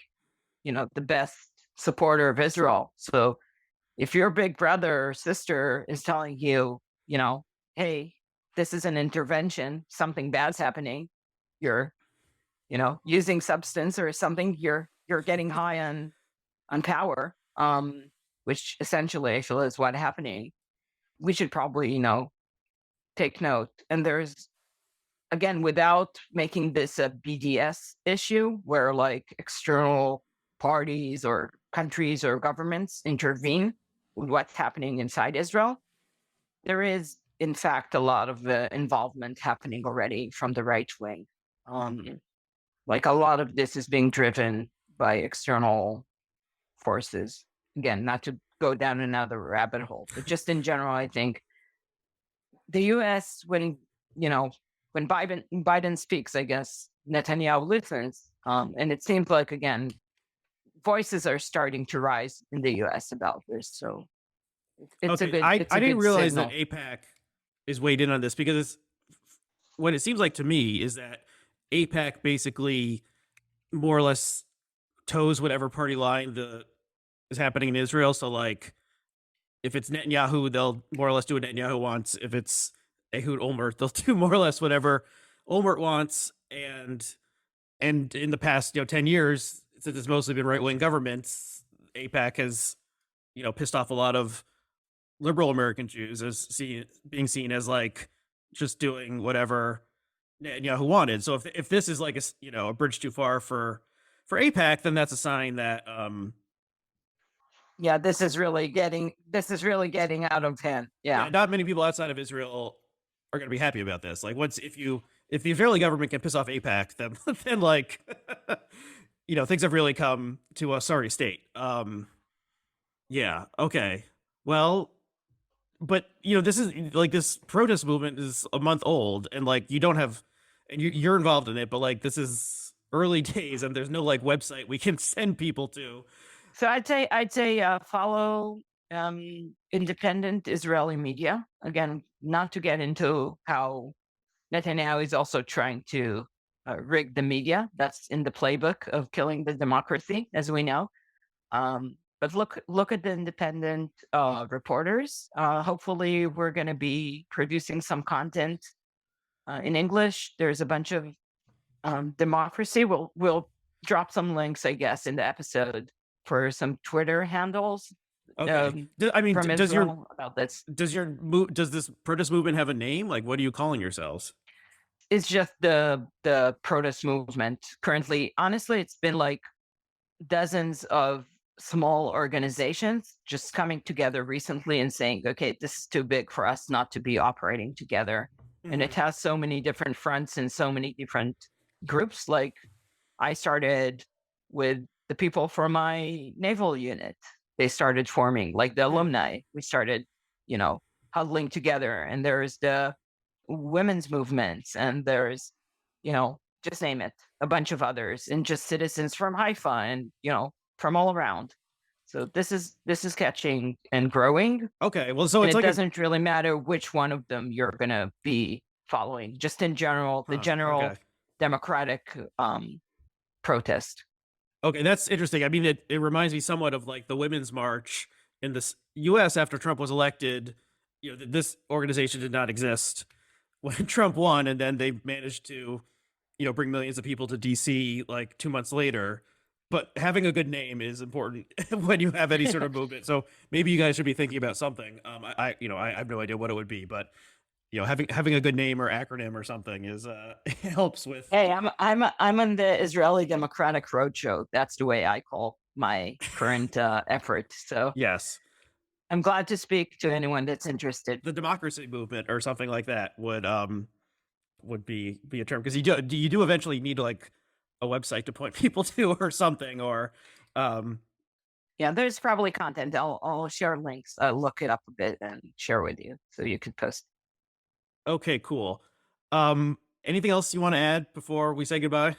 the best supporter of Israel. So if your big brother or sister is telling you, hey, this is an intervention, something bad's happening, you're using substance or something, you're getting high on power, which essentially I feel is what's happening. We should probably take note. And there's, again, without making this a BDS issue where like external parties or countries or governments intervene with what's happening inside Israel, there is in fact a lot of involvement happening already from the right wing. Like a lot of this is being driven by external forces. Again, not to go down another rabbit hole, but just in general, I think the U.S. When Biden speaks, I guess Netanyahu listens, and it seems like again voices are starting to rise in the U.S. about this. So Okay, it's I a didn't good realize that signal. APAC is weighed in on this because what it seems like to me is that APAC basically more or less toes whatever party line the is happening in Israel. So like if it's Netanyahu, they'll more or less do what Netanyahu wants. If it's Ehud Olmert, they'll do more or less whatever Olmert wants. And in the past 10 years, since it's mostly been right wing governments, APAC has pissed off a lot of liberal American Jews as being seen as like just doing whatever Netanyahu wanted. So if this is like a bridge too far for APAC, then that's a sign that Yeah, this is really getting out of hand. yeah, Yeah. not many people outside of Israel are going to be happy about this. Like once if the Israeli government can piss off APAC, then then like things have really come to a sorry state. Yeah, okay. Well, but this is like this protest movement is a month old, and like you don't have, and you're involved in it, but like this is early days, and there's no like website we can send people to. So I'd say follow independent Israeli media. Again, not to get into how Netanyahu is also trying to rig the media. That's in the playbook of killing the democracy, as we know. But look at the independent reporters. Hopefully, we're going to be producing some content in English. There's a bunch of democracy. We'll drop some links, I guess, in the episode for some Twitter handles Okay. I mean, from Israel about this. does this protest movement have a name? Like, what are you calling yourselves? It's just the protest movement currently. Honestly, it's been like dozens of small organizations just coming together recently and saying, okay, this is too big for us not to be operating together. And it has so many different fronts and so many different groups. Like I started with the people from my naval unit. They started forming, like the alumni. We started, huddling together. And there's the women's movements, and there's, just name it, a bunch of others, and just citizens from Haifa and, from all around. So this is catching and growing. Okay, well, so And it's it like doesn't really matter which one of them you're gonna be following. Just in general, the general okay. democratic protest. Okay, that's interesting. I mean, it reminds me somewhat of like the Women's March in the U.S. after Trump was elected. This organization did not exist when Trump won, and then they managed to, bring millions of people to D.C. like 2 months later. But having a good name is important when you have any sort of movement. So maybe you guys should be thinking about something. I have no idea what it would be, but having a good name or acronym or something is helps with. Hey, I'm on the Israeli Democratic Roadshow. That's the way I call my current effort. So Yes, I'm glad to speak to anyone that's interested. the democracy movement or something like that would be a term, because you do eventually need like a website to point people to or something, or Yeah, there's probably content. I'll share links. I'll look it up a bit and share with you so you can post. okay, cool. Anything else you want to add before we say goodbye?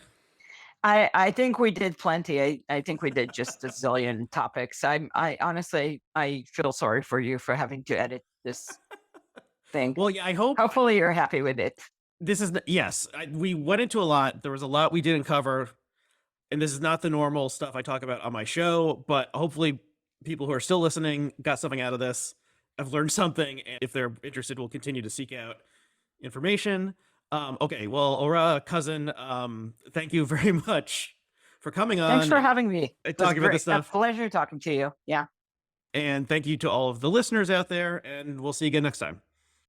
I think we did plenty. I think we did just a zillion topics. I honestly I feel sorry for you for having to edit this thing. Well, yeah, I hope Hopefully you're happy with it. this is yes. We went into a lot. There was a lot we didn't cover, and this is not the normal stuff I talk about on my show. But hopefully, people who are still listening got something out of this. I've learned something, and if they're interested, we'll continue to seek out information. Okay, well, Ora, cousin, thank you very much for coming on. Thanks for having me. and talking about this stuff. A pleasure talking to you. Yeah. And thank you to all of the listeners out there, and we'll see you again next time.